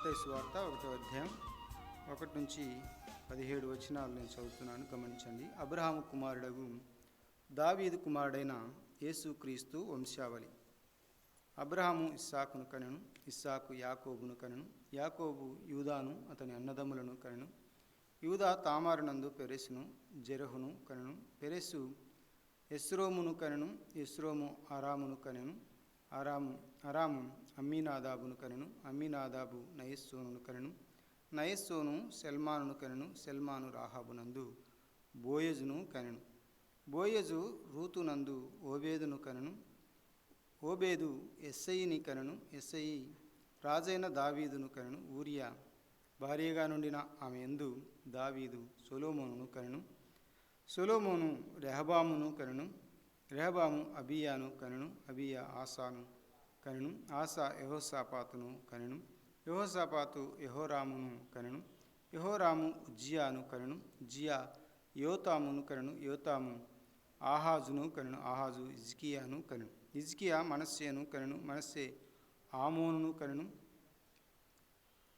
మత్తయి సువార్త 1వ అధ్యాయం 1 నుంచి 17 వచనాలు నేను చదువుతున్నాను, గమనించండి. అబ్రహాము కుమారుడగు దావీదు కుమారుడైన యేసుక్రీస్తు వంశావళి. అబ్రహాము ఇస్సాకును కనెను, ఇస్సాకు యాకోబును కనెను, యాకోబు యూదాను అతని అన్నదమ్ములను కనెను, యూదా తామారునందు పెరెసును జెరహును కనెను, పెరెసు ఎస్రోమును కనెను, ఎస్రోము అరామును కనెను, అరాము అమ్మీనాదాబును కనెను, అమ్మీనాదాబు నయస్సోనును కనెను, నయస్సోను సెల్మానును కనెను, సెల్మాను రాహాబునందు బోయజును కనెను, బోయజు రూతునందు ఓబేదును కనెను, ఓబేదు ఎస్సయిని కనెను, ఎస్సయి రాజైన దావీదును కనెను, ఊరియా భార్యగా నుండిన ఆమె యందు దావీదు సొలొమోనును కనెను, సొలొమోను రెహబామును కనెను, రెహబాము అబీయాను కనెను, అబీయా ఆసాను కనెను, ఆసా యెహోషాపాతును కనెను, యెహోషాపాతు యెహోరామును కనెను, యెహోరాము ఉజ్జియాను కనెను, ఉజ్జియా యోతామును కనెను, యోతాము ఆహాజును కనెను, ఆహాజు హిజ్కియాను కనెను, హిజ్కియా మనస్సేను కనెను, మనస్సే ఆమోనును కనెను,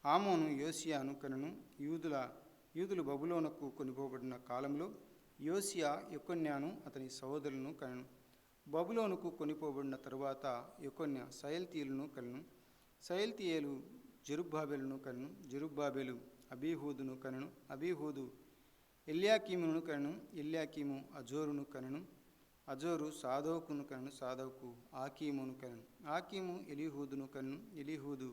ఆమోను యోసియాను కనెను. యూదులు బబులోనుకు కొనిపోబడిన కాలంలో యోసియా యెకొన్యాను అతని సహోదరులను కనెను. బబులోనుకు కొనిపోబడిన తరువాత యెకొన్య సయల్తీయులను కనెను, సయల్తీయేలు జెరుబ్బాబెలును కనెను, జెరుబ్బాబెలు అబీహూదును కనెను, అబీహూదు ఎల్యాకీమును కనెను, ఎల్యాకీము అజోరును కనెను, అజోరు సాదోకును కనెను, సాదోకు ఆకీమును కనెను, ఆకీము ఎలీహూదును కనెను, ఎలీహూదు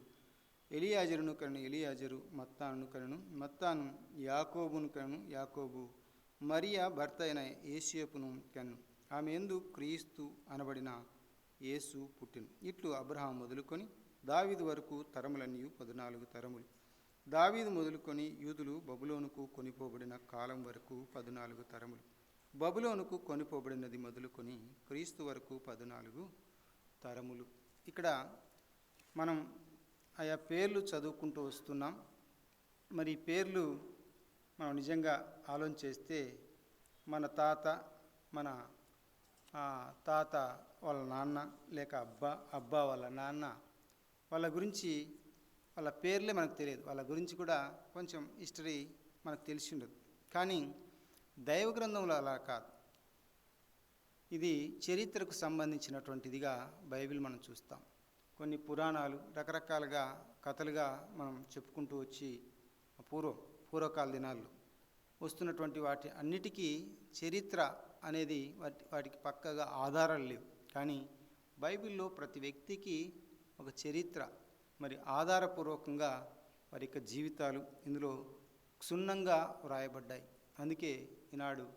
ఎలియాజరును కనెను, ఎలియాజరు మత్తానును కనెను, మత్తాను యాకోబును కనెను, యాకోబు మరియా భర్త అయిన యేసేపును కనెను, ఆమె యందు క్రీస్తు అనబడిన యేసు పుట్టెను. ఇట్లు అబ్రహాము మొదలుకొని దావీదు వరకు తరములన్నీ 14 తరములు. దావీదు మొదలుకొని యూదులు బబులోనుకు కొనిపోబడిన కాలం వరకు 14 తరములు. బబులోనుకు కొనిపోబడినది మొదలుకొని క్రీస్తు వరకు 14 తరములు. ఇక్కడ మనం ఆయా పేర్లు చదువుకుంటూ వస్తున్నాం. మరి ఈ పేర్లు మనం నిజంగా ఆలోచన చేస్తే మన తాత వాళ్ళ నాన్న లేక అబ్బా వాళ్ళ నాన్న వాళ్ళ గురించి వాళ్ళ పేర్లే మనకు తెలియదు. వాళ్ళ గురించి కూడా కొంచెం హిస్టరీ మనకు తెలిసి ఉండదు. కానీ దైవ గ్రంథంలో అలా కాదు. ఇది చరిత్రకు సంబంధించినటువంటిదిగా బైబిల్ మనం చూస్తాం. కొన్ని పురాణాలు రకరకాలుగా కథలుగా మనం చెప్పుకుంటూ వచ్చి పూర్వకాల దినాల్లో వస్తున్నటువంటి వాటి అన్నిటికీ చరిత్ర అనేది వాటికి పక్కగా ఆధారాలు లేవు. కానీ బైబిల్లో ప్రతి వ్యక్తికి ఒక చరిత్ర, మరి ఆధారపూర్వకంగా వారి యొక్క జీవితాలు ఇందులో క్షుణ్ణంగా వ్రాయబడ్డాయి. అందుకే ఈనాడు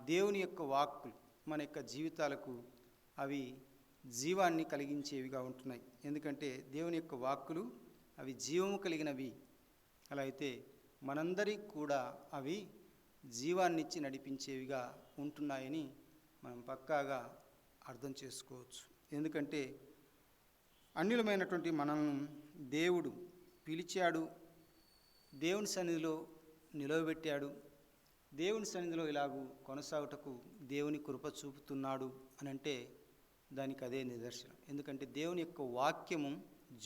దేవుని యొక్క వాక్కులు మన యొక్క జీవితాలకు అవి జీవాన్ని కలిగించేవిగా ఉంటున్నాయి. ఎందుకంటే దేవుని యొక్క వాక్కులు అవి జీవము కలిగినవి. అలా అయితే మనందరికీ కూడా అవి జీవాన్నిచ్చి నడిపించేవిగా ఉంటున్నాయని మనం పక్కాగా అర్థం చేసుకోవచ్చు. ఎందుకంటే అన్యులమైనటువంటి మనల్ని దేవుడు పిలిచాడు, దేవుని సన్నిధిలో నిలవబెట్టాడు, దేవుని సన్నిధిలో ఇలాగూ కొనసాగుటకు దేవుని కృప చూపుతున్నాడు అని అంటే దానికి అదే నిదర్శనం. ఎందుకంటే దేవుని యొక్క వాక్యము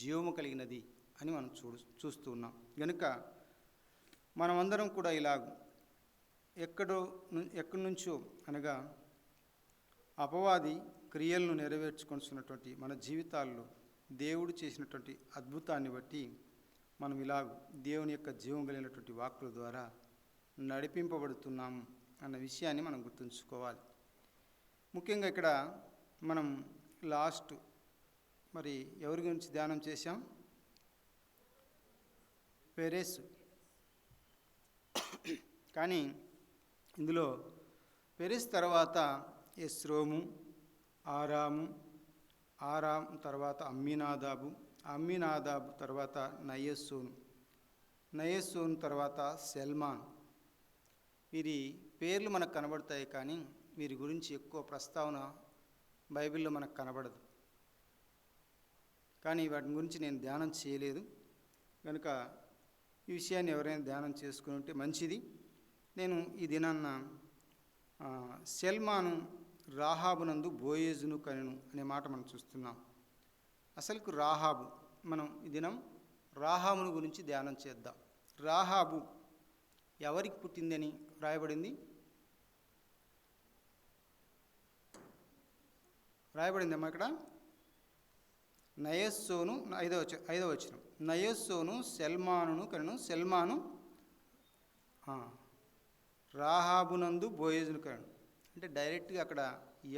జీవము కలిగినది అని మనం చూస్తూ ఉన్నాం. కనుక మనమందరం కూడా ఇలాగూ ఎక్కడి నుంచో అనగా అపవాది క్రియలను నెరవేర్చుకొస్తున్నటువంటి మన జీవితాల్లో దేవుడు చేసినటువంటి అద్భుతాన్ని బట్టి మనం ఇలాగూ దేవుని యొక్క జీవం కలిగినటువంటి వాక్కుల ద్వారా నడిపింపబడుతున్నాము అన్న విషయాన్ని మనం గుర్తుంచుకోవాలి. ముఖ్యంగా ఇక్కడ మనం లాస్ట్ మరి ఎవరి గురించి ధ్యానం చేశాం? పెరెసు. కానీ ఇందులో పెరెస్ తర్వాత ఎస్రోము, ఆరాము తర్వాత అమ్మీనాదాబు, అమ్మీనాదాబు తర్వాత నయస్సోను తర్వాత సెల్మాన్. వీరి పేర్లు మనకు కనబడతాయి, కానీ వీరి గురించి ఎక్కువ ప్రస్తావన బైబిల్లో మనకు కనబడదు. కానీ వాటి గురించి నేను ధ్యానం చేయలేదు. కనుక ఈ విషయాన్ని ఎవరైనా ధ్యానం చేసుకుని ఉంటే మంచిది. నేను ఈ దినాన్న సెల్మాను రాహాబునందు బోయేజును కనెను అనే మాట మనం చూస్తున్నాం. అసలుకు రాహాబు, మనం ఈ దినం రాహాబును గురించి ధ్యానం చేద్దాం. రాహాబు ఎవరికి పుట్టిందని రాయబడింది? రాయబడిందమ్మా ఇక్కడ. నయస్సోను, 5వ వచనం, నయస్సోను సెల్మానును కను, సెల్మాను రాహాబునందు బోయేజును కను. అంటే డైరెక్ట్గా అక్కడ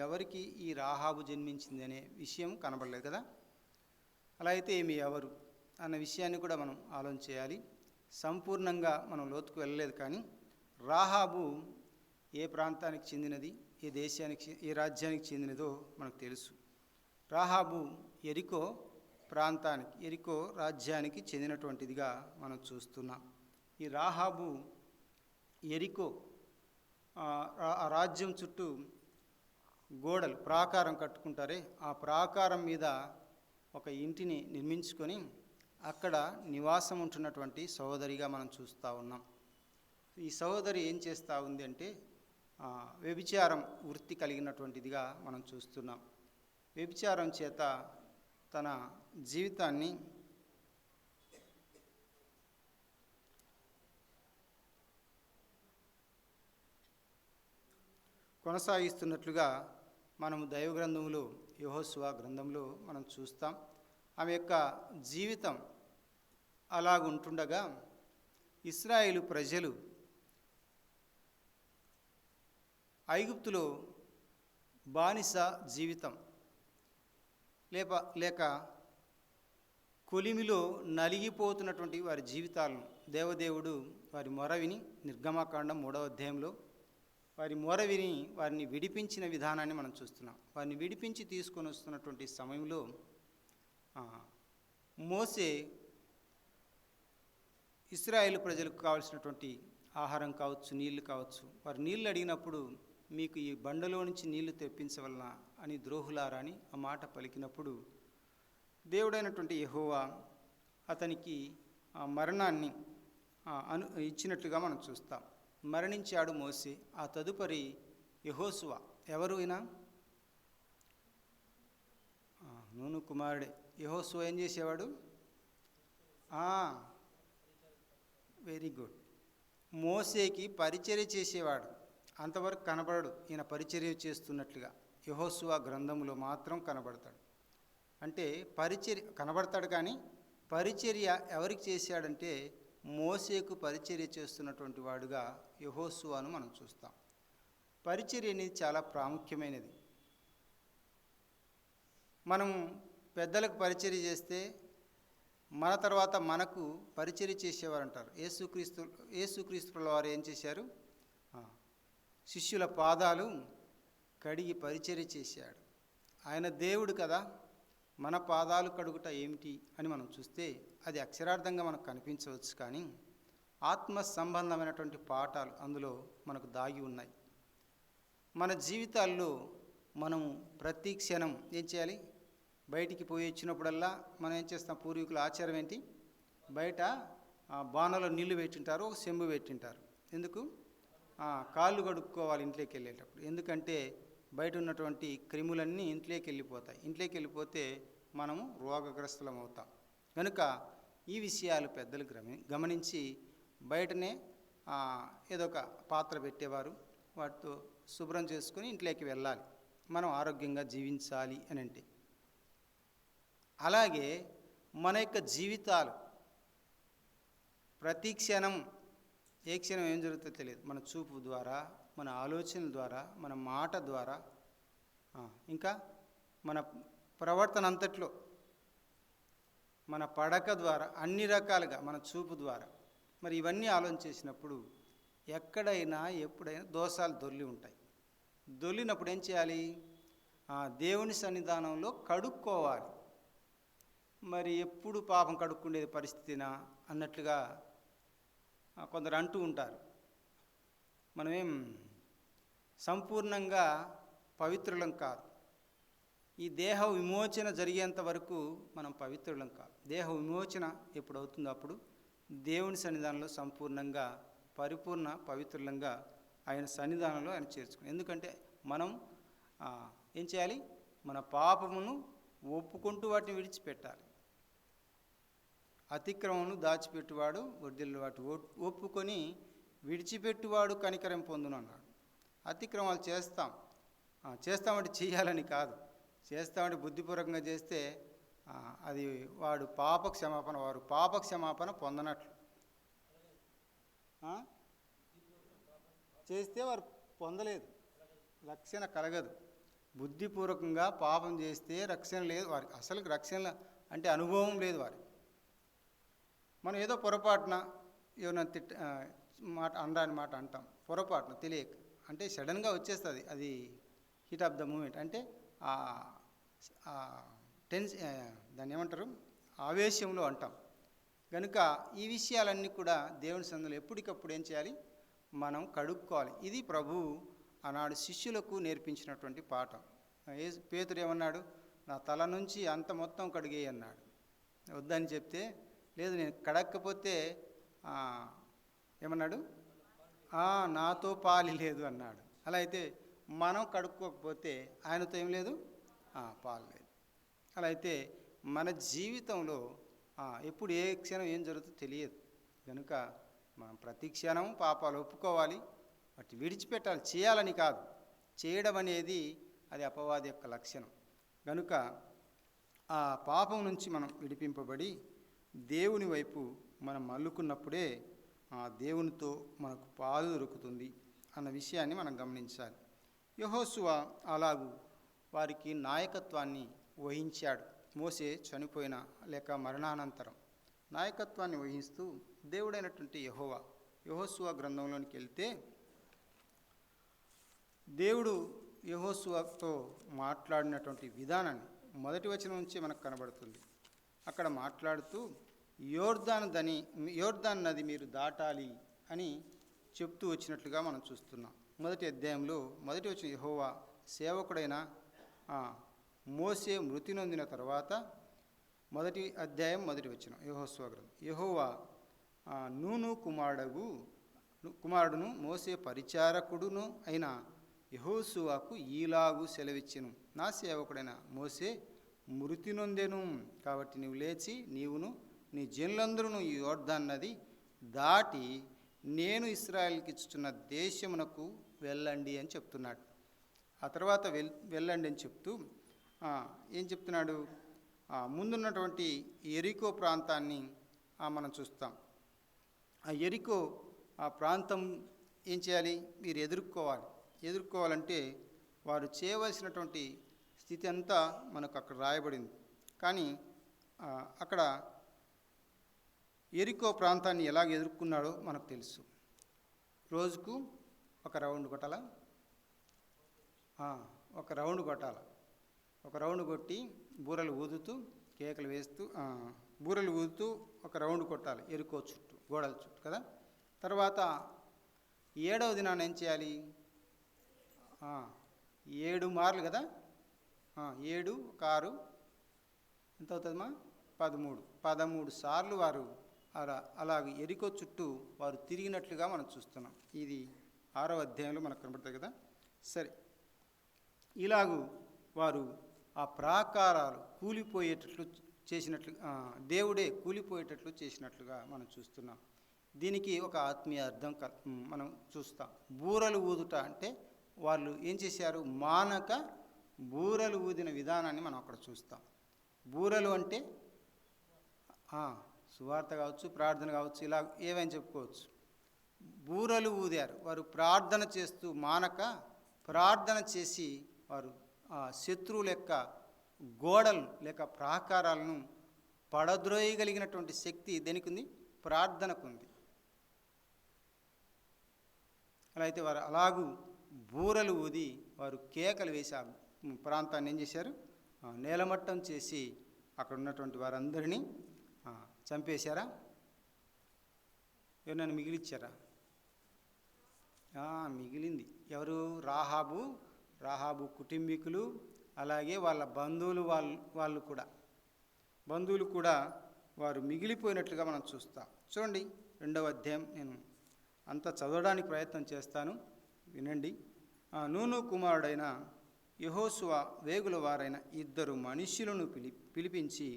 ఎవరికి ఈ రాహాబు జన్మించింది అనే విషయం కనబడలేదు కదా. అలా అయితే ఎవరు అన్న విషయాన్ని కూడా మనం ఆలోచన చేయాలి. సంపూర్ణంగా మనం లోతుకు వెళ్ళలేదు, కానీ రాహాబు ఏ ప్రాంతానికి చెందినది, ఏ దేశానికి, ఏ రాజ్యానికి చెందినదో మనకు తెలుసు. రాహాబు యెరికో ప్రాంతానికి, యెరికో రాజ్యానికి చెందినటువంటిదిగా మనం చూస్తున్నాం. ఈ రాహాబు యెరికో ఆ రాజ్యం చుట్టూ గోడలు, ప్రాకారం కట్టుకుంటారే, ఆ ప్రాకారం మీద ఒక ఇంటిని నిర్మించుకొని అక్కడ నివాసం ఉంటున్నటువంటి సహోదరిగా మనం చూస్తూ ఉన్నాం. ఈ సహోదరి ఏం చేస్తూ ఉంది అంటే వ్యభిచారం వృత్తి కలిగినటువంటిదిగా మనం చూస్తున్నాం. వ్యభిచారం చేత తన జీవితాన్ని కొనసాగిస్తున్నట్లుగా మనము దైవ గ్రంథంలో, యెహోషువ గ్రంథంలో మనం చూస్తాం. ఆమె యొక్క జీవితం అలాగుంటుండగా ఇశ్రాయేలు ప్రజలు ఐగుప్తులో బానిస జీవితం లేక కొలిమిలో నలిగిపోతున్నటువంటి వారి జీవితాలను దేవదేవుడు వారి మొర విని, నిర్గమకాండం 3వ అధ్యాయంలో వారి మొర విని వారిని విడిపించిన విధానాన్ని మనం చూస్తున్నాం. వారిని విడిపించి తీసుకొని వస్తున్నటువంటి సమయంలో మోసే ఇశ్రాయేలు ప్రజలకు కావాల్సినటువంటి ఆహారం కావచ్చు, నీళ్లు కావచ్చు, వారు నీళ్లు అడిగినప్పుడు మీకు ఈ బండలో నుంచి నీళ్లు తెప్పించవలన అని ద్రోహులారా అని ఆ మాట పలికినప్పుడు దేవుడైనటువంటి యెహోవా అతనికి ఆ మరణాన్ని ఇచ్చినట్లుగా మనం చూస్తాం. మరణించాడు మోసే. ఆ తదుపరి యెహోషువ, ఎవరు అయినా నూను కుమారుడే. యెహోషువ ఏం చేసేవాడు? Very good. మోసేకి పరిచర్య చేసేవాడు. అంతవరకు కనబడడు ఈయన పరిచర్య చేస్తున్నట్లుగా. యెహోషువ గ్రంథంలో మాత్రం కనబడతాడు. అంటే పరిచర్య కనబడతాడు, కానీ పరిచర్య ఎవరికి చేశాడంటే మోసేకు పరిచర్య చేస్తున్నటువంటి వాడుగా యెహోషువను మనం చూస్తాం. పరిచర్య అనేది చాలా ప్రాముఖ్యమైనది. మనం పెద్దలకు పరిచర్య చేస్తే మన తర్వాత మనకు పరిచర్య చేసేవారు అంటారు. యేసుక్రీస్తు వారు ఏం చేశారు? శిష్యుల పాదాలు కడిగి పరిచర్య చేశాడు. ఆయన దేవుడు కదా, మన పాదాలు కడుగుట ఏమిటి అని మనం చూస్తే అది అక్షరార్థంగా మనకు కనిపించవచ్చు, కానీ ఆత్మ సంబంధమైనటువంటి పాఠాలు అందులో మనకు దాగి ఉన్నాయి. మన జీవితాల్లో మనం ప్రతి క్షణం ఏం చేయాలి? బయటికి పోయి వచ్చినప్పుడల్లా మనం ఏం చేస్తాం? పూర్వీకుల ఆచారం ఏంటి? బయట బాణలో నీళ్లు పెట్టింటారు, ఒక చెంబు పెట్టింటారు. ఎందుకు? కాళ్ళు కడుక్కోవాలి ఇంట్లోకి వెళ్ళేటప్పుడు. ఎందుకంటే బయట ఉన్నటువంటి క్రిములన్నీ ఇంట్లోకి వెళ్ళిపోతాయి. ఇంట్లోకి వెళ్ళిపోతే మనము రోగగ్రస్తులం అవుతాం. కనుక ఈ విషయాలు పెద్దలు గమనించి బయటనే ఏదో ఒక పాత్ర పెట్టేవారు. వాటితో శుభ్రం చేసుకుని ఇంట్లోకి వెళ్ళాలి, మనం ఆరోగ్యంగా జీవించాలి అని అంటే. అలాగే మన యొక్క జీవితాలు ప్రతి క్షణం, ఏ క్షణం ఏం జరుగుతుందో తెలియదు. మన చూపు ద్వారా, మన ఆలోచనల ద్వారా, మన మాట ద్వారా, ఇంకా మన ప్రవర్తన అంతట్లో, మన పడక ద్వారా, అన్ని రకాలుగా మన చూపు ద్వారా, మరి ఇవన్నీ ఆలోచన చేసినప్పుడు ఎక్కడైనా ఎప్పుడైనా దోషాలు దొర్లి ఉంటాయి. దొర్లినప్పుడు ఏం చేయాలి? దేవుని సన్నిధానంలో కడుక్కోవాలి. మరి ఎప్పుడు పాపం కడుక్కునేది పరిస్థితినా అన్నట్లుగా కొందరు అంటూ ఉంటారు. మనమేం సంపూర్ణంగా పవిత్రులం కాదు. ఈ దేహ విమోచన జరిగేంత వరకు మనం పవిత్రులం కాదు. దేహ విమోచన ఎప్పుడు అవుతుందో అప్పుడు దేవుని సన్నిధానంలో సంపూర్ణంగా, పరిపూర్ణ పవిత్రులంగా ఆయన సన్నిధానంలో ఆయన చేర్చుకుని. ఎందుకంటే మనం ఏం చేయాలి? మన పాపమును ఒప్పుకుంటూ వాటిని విడిచిపెట్టాలి. అతిక్రమమును దాచిపెట్టువాడు వర్ధిల్లు, వాటి ఒప్పుకొని విడిచిపెట్టువాడు కనికరం పొందును అన్నాడు. అతిక్రమాలు చేస్తామంటే చేయాలని కాదు, చేస్తామంటే బుద్ధిపూర్వకంగా చేస్తే అది వారు పాప క్షమాపణ పొందనట్లు. చేస్తే వారు పొందలేదు, రక్షణ కలగదు. బుద్ధిపూర్వకంగా పాపం చేస్తే రక్షణ లేదు వారికి, అసలు రక్షణ అంటే అనుభవం లేదు వారికి. మనం ఏదో పొరపాటున ఏమైనా మాట అనరాని మాట అంటాం, పొరపాటున తెలియక, అంటే సడన్గా వచ్చేస్తుంది అది, హీట్ ఆఫ్ ద మూమెంట్, అంటే దాన్ని ఏమంటారు, ఆవేశంలో అంటాం. కనుక ఈ విషయాలన్నీ కూడా దేవుని సన్నిధిలో ఎప్పటికప్పుడు ఏం చేయాలి, మనం కడుక్కోవాలి. ఇది ప్రభువు ఆనాడు శిష్యులకు నేర్పించినటువంటి పాఠం. పేతురు ఏమన్నాడు, నా తల నుంచి అంత మొత్తం కడిగేయి అన్నాడు. వద్దని చెప్తే, లేదు నేను కడక్కపోతే ఏమన్నాడు, నాతో పాలి లేదు అన్నాడు. అలా అయితే మనం కడుక్కోకపోతే ఆయనతో ఏం లేదు, పాలు లేదు. అలా అయితే మన జీవితంలో ఎప్పుడు ఏ క్షణం ఏం జరుగుతుందో తెలియదు. కనుక మనం ప్రతి క్షణం పాపాలు ఒప్పుకోవాలి, వాటి విడిచిపెట్టాలి. చేయాలని కాదు, చేయడం అనేది అది అపవాది యొక్క లక్షణం. కనుక ఆ పాపం నుంచి మనం విడిపింపబడి దేవుని వైపు మనం మల్లుకున్నప్పుడే ఆ దేవునితో మనకు పాలు దొరుకుతుంది అన్న విషయాన్ని మనం గమనించాలి. యెహోషువ అలాగూ వారికి నాయకత్వాన్ని వహించాడు. మోసే చనిపోయిన లేక మరణానంతరం నాయకత్వాన్ని వహిస్తూ దేవుడైనటువంటి యెహోషువ గ్రంథంలోనికి వెళ్తే, దేవుడు యెహోషువతో మాట్లాడినటువంటి విధానాన్ని మొదటి వచనం నుంచే మనకు కనబడుతుంది. అక్కడ మాట్లాడుతూ యోర్దాన్ నది మీరు దాటాలి అని చెప్తూ వచ్చినట్లుగా మనం చూస్తున్నాం. మొదటి అధ్యాయంలో మొదటి వచనం, యెహోవా సేవకుడైన మోసే మృతి నొందిన తర్వాత, మొదటి అధ్యాయం మొదటి వచనం యెహోషువ గ్రంథం, యెహోవా నూను కుమారుడును మోసే పరిచారకుడును అయిన యెహోషువకు ఈలాగు సెలవిచ్చెను, నా సేవకుడైన మోసే మృతి నొందెను, కాబట్టి నీవు లేచి నీవును నీ జనులందరూ ఈ యోర్దాను నది దాటి నేను ఇశ్రాయేలుకి ఇచ్చుచున్న దేశమునకు వెళ్ళండి అని చెప్తున్నాడు. ఆ తర్వాత వెళ్ళండి అని చెప్తూ ఏం చెప్తున్నాడు, ముందున్నటువంటి యెరికో ప్రాంతాన్ని మనం చూస్తాం. ఆ యెరికో ఆ ప్రాంతం ఏం చేయాలి, మీరు ఎదుర్కోవాలంటే వారు చేయవలసినటువంటి స్థితి అంతా మనకు అక్కడ రాయబడింది. కానీ అక్కడ యెరికో ప్రాంతాన్ని ఎలాగ ఎదుర్కొన్నాడో మనకు తెలుసు. రోజుకు ఒక రౌండ్ కొట్టాలి, ఒక రౌండ్ కొట్టి బూరలు ఊదుతూ కేకలు వేస్తూ బూరలు ఊదుతూ ఒక రౌండ్ కొట్టాలి యెరికో చుట్టూ, గోడల చుట్టూ కదా. తర్వాత 7వ దినాన్ని ఏం చేయాలి, 7 మార్లు కదా, 7 ఒక 6 ఎంత అవుతుందమ్మా, 13 సార్లు వారు అలాగే యెరికో చుట్టూ వారు తిరిగినట్లుగా మనం చూస్తున్నాం. ఇది 6వ అధ్యాయంలో మనకు కనబడుతుంది కదా. సరే, ఇలాగూ వారు ఆ ప్రాకారాలు కూలిపోయేటట్లు చేసినట్లు, దేవుడే కూలిపోయేటట్లు చేసినట్లుగా మనం చూస్తున్నాం. దీనికి ఒక ఆత్మీయ అర్థం మనం చూస్తాం. బూరలు ఊదుట అంటే వాళ్ళు ఏం చేశారు, మానక బూరలు ఊదిన విధానాన్ని మనం అక్కడ చూస్తాం. బూరలు అంటే సువార్త కావచ్చు, ప్రార్థన కావచ్చు, ఇలా ఏవైనా చెప్పుకోవచ్చు. బూరలు ఊదారు, వారు ప్రార్థన చేస్తూ మానక ప్రార్థన చేసి వారు శత్రువుల యొక్క గోడలు లేక ప్రాకారాలను పడద్రోయగలిగినటువంటి శక్తి దేనికి ఉంది, ప్రార్థనకు ఉంది. అలా అయితే వారు అలాగూ బూరలు ఊది వారు కేకలు వేసి ఆ ప్రాంతాన్ని ఏం చేశారు, నేలమట్టం చేసి అక్కడ ఉన్నటువంటి వారందరినీ చంపేశారా, ఎవరైనా మిగిలిచ్చారా? మిగిలింది ఎవరు, రాహాబు కుటుంబీకులు, అలాగే వాళ్ళ బంధువులు కూడా వారు మిగిలిపోయినట్లుగా మనం చూస్తాం. చూడండి 2వ అధ్యాయం, నేను అంతా చదవడానికి ప్రయత్నం చేస్తాను, వినండి. నూను కుమారుడైన యెహోషువ వేగుల వారైన 2 మనుష్యులను పిలిపించి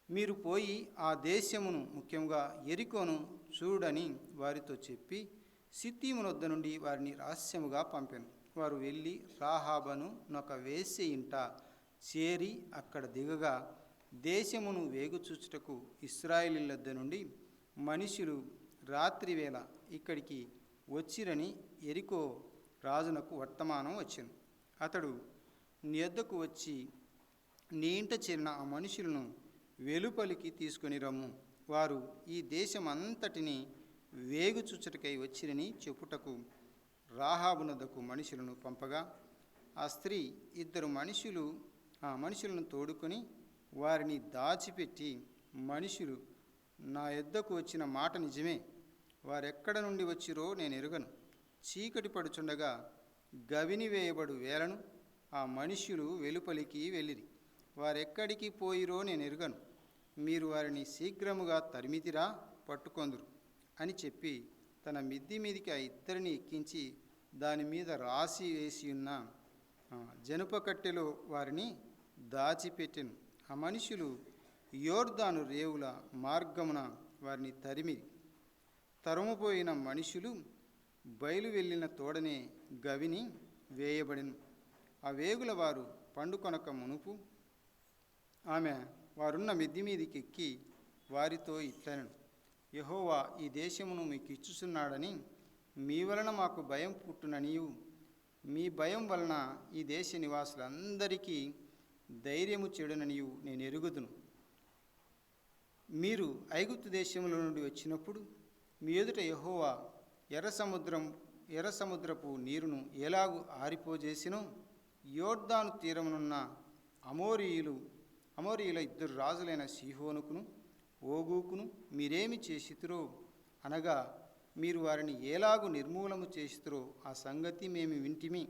మీరు పోయి ఆ దేశమును ముఖ్యంగా యెరికోను చూడని వారితో చెప్పి సిత్తీమునొద్ద నుండి వారిని రహస్యముగా పంపాను. వారు వెళ్ళి రాహాబను నొక వేశ్య ఇంట చేరి అక్కడ దిగగా దేశమును వేగుచూచుటకు ఇశ్రాయేలీయులొద్ద నుండి మనుషులు రాత్రివేళ ఇక్కడికి వచ్చిరని యెరికో రాజునకు వర్తమానం వచ్చెను. అతడు నీ యొద్దకు వచ్చి నీ ఇంట చేరిన ఆ మనుషులను వెలుపలికి తీసుకొని రమ్ము, వారు ఈ దేశమంతటిని వేగుచూచుటకై వచ్చిరని చెప్పుటకు రాహాబునొద్దకు మనుషులను పంపగా ఆ స్త్రీ ఇద్దరు మనుషులను తోడుకొని వారిని దాచిపెట్టి, మనుషులు నా యొద్దకు వచ్చిన మాట నిజమే, వారెక్కడ నుండి వచ్చిరో నేను ఎరుగను. చీకటి పడుచుండగా గవిని వేయబడు వేళను ఆ మనుష్యులు వెలుపలికి వెళ్ళిరి, వారెక్కడికి పోయిరో నేను ఎరుగను. మీరు వారిని శీఘ్రముగా తరిమితిరా, పట్టుకొందురు అని చెప్పి తన మిద్ది మీదికి ఆ ఇద్దరిని ఎక్కించి దాని మీద రాసి వేసి ఉన్న జనుప కట్టెలో వారిని దాచిపెట్టెను. ఆ మనుషులు యోర్దాను రేవుల మార్గమున వారిని తరుముపోయిన మనుషులు బయలు వెళ్ళిన తోడనే గవిని వేయబడెను. ఆ వేగుల వారు పండుకొనక మునుపు ఆమె వారున్న మిద్ది మీదికి ఎక్కి వారితో ఇట్లనెను, యెహోవా ఈ దేశమును మీకు ఇచ్చుచున్నాడని మీ వలన మాకు భయం పుట్టుననియు, మీ భయం వలన ఈ దేశ నివాసులందరికీ ధైర్యము చెడుననియు నేను ఎరుగుదును. మీరు ఐగుప్తు దేశముల నుండి వచ్చినప్పుడు మీ ఎదుట యెహోవా ఎర్ర సముద్రపు నీరును ఎలాగు ఆరిపోజేసినో, యోర్దాను తీరమునున్న అమోరీయుల ఇద్దరు రాజులైన సీహోనుకును ఓగుకును మీరేమి చేసితురో, అనగా మీరు వారిని ఎలాగు నిర్మూలము చేసితురో ఆ సంగతి మేము వింటిమి.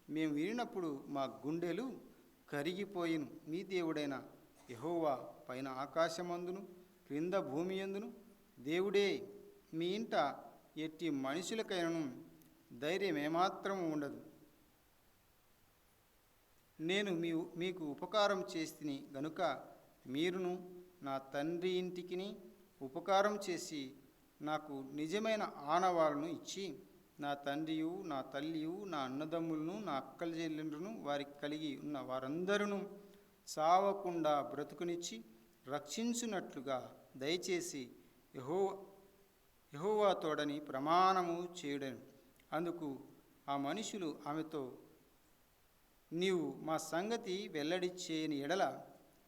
మేము వినినప్పుడు మా గుండెలు కరిగిపోయిను. మీ దేవుడైన యెహోవా పైన ఆకాశమందును క్రింద భూమి యందును దేవుడే. మీ ఇంట ఎట్టి మనుషులకైనను ధైర్యం ఏమాత్రము ఉండదు. నేను మీకు ఉపకారం చేస్తిని గనుక మీరును నా తండ్రి ఇంటికిని ఉపకారం చేసి నాకు నిజమైన ఆనవాళ్ళను ఇచ్చి, నా తండ్రియు నా తల్లియు నా అన్నదమ్ములను నా అక్కల చెల్లెండ్రును వారికి కలిగి ఉన్న వారందరూ సావకుండా బ్రతుకునిచ్చి రక్షించున్నట్లుగా దయచేసి యెహోవా తోడని ప్రమాణము చేయుడెను. అందుకు ఆ మనుషులు ఆమెతో, నీవు మా సంగతి వెల్లడి చేయని ఎడల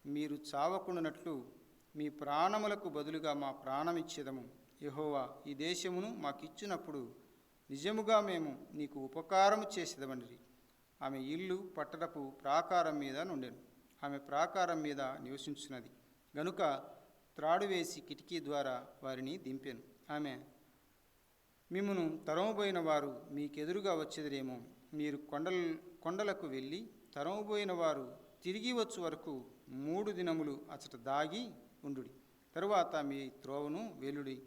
మీరు చావకుండానట్లు మీ ప్రాణములకు బదులుగా మా ప్రాణమిచ్చేదము. యెహోవా ఈ దేశమును మాకిచ్చినప్పుడు నిజముగా మేము నీకు ఉపకారము చేసేదమనిరి. ఆమె ఇల్లు పట్టణపు ప్రాకారం మీద నుండెను. ఆమె ప్రాకారం మీద నివసించున్నది గనుక త్రాడు వేసి కిటికీ ద్వారా వారిని దింపెను. ఆమె, మిమ్మును తరమబోయిన వారు మీకెదురుగా వచ్చేదిరేమో, మీరు కొండలకు వెళ్ళి తరమబోయిన వారు తిరిగి వచ్చు వరకు 3 దినములు అచట దాగి ఉండుడి, తరువాత మీ త్రోవను వెలుడి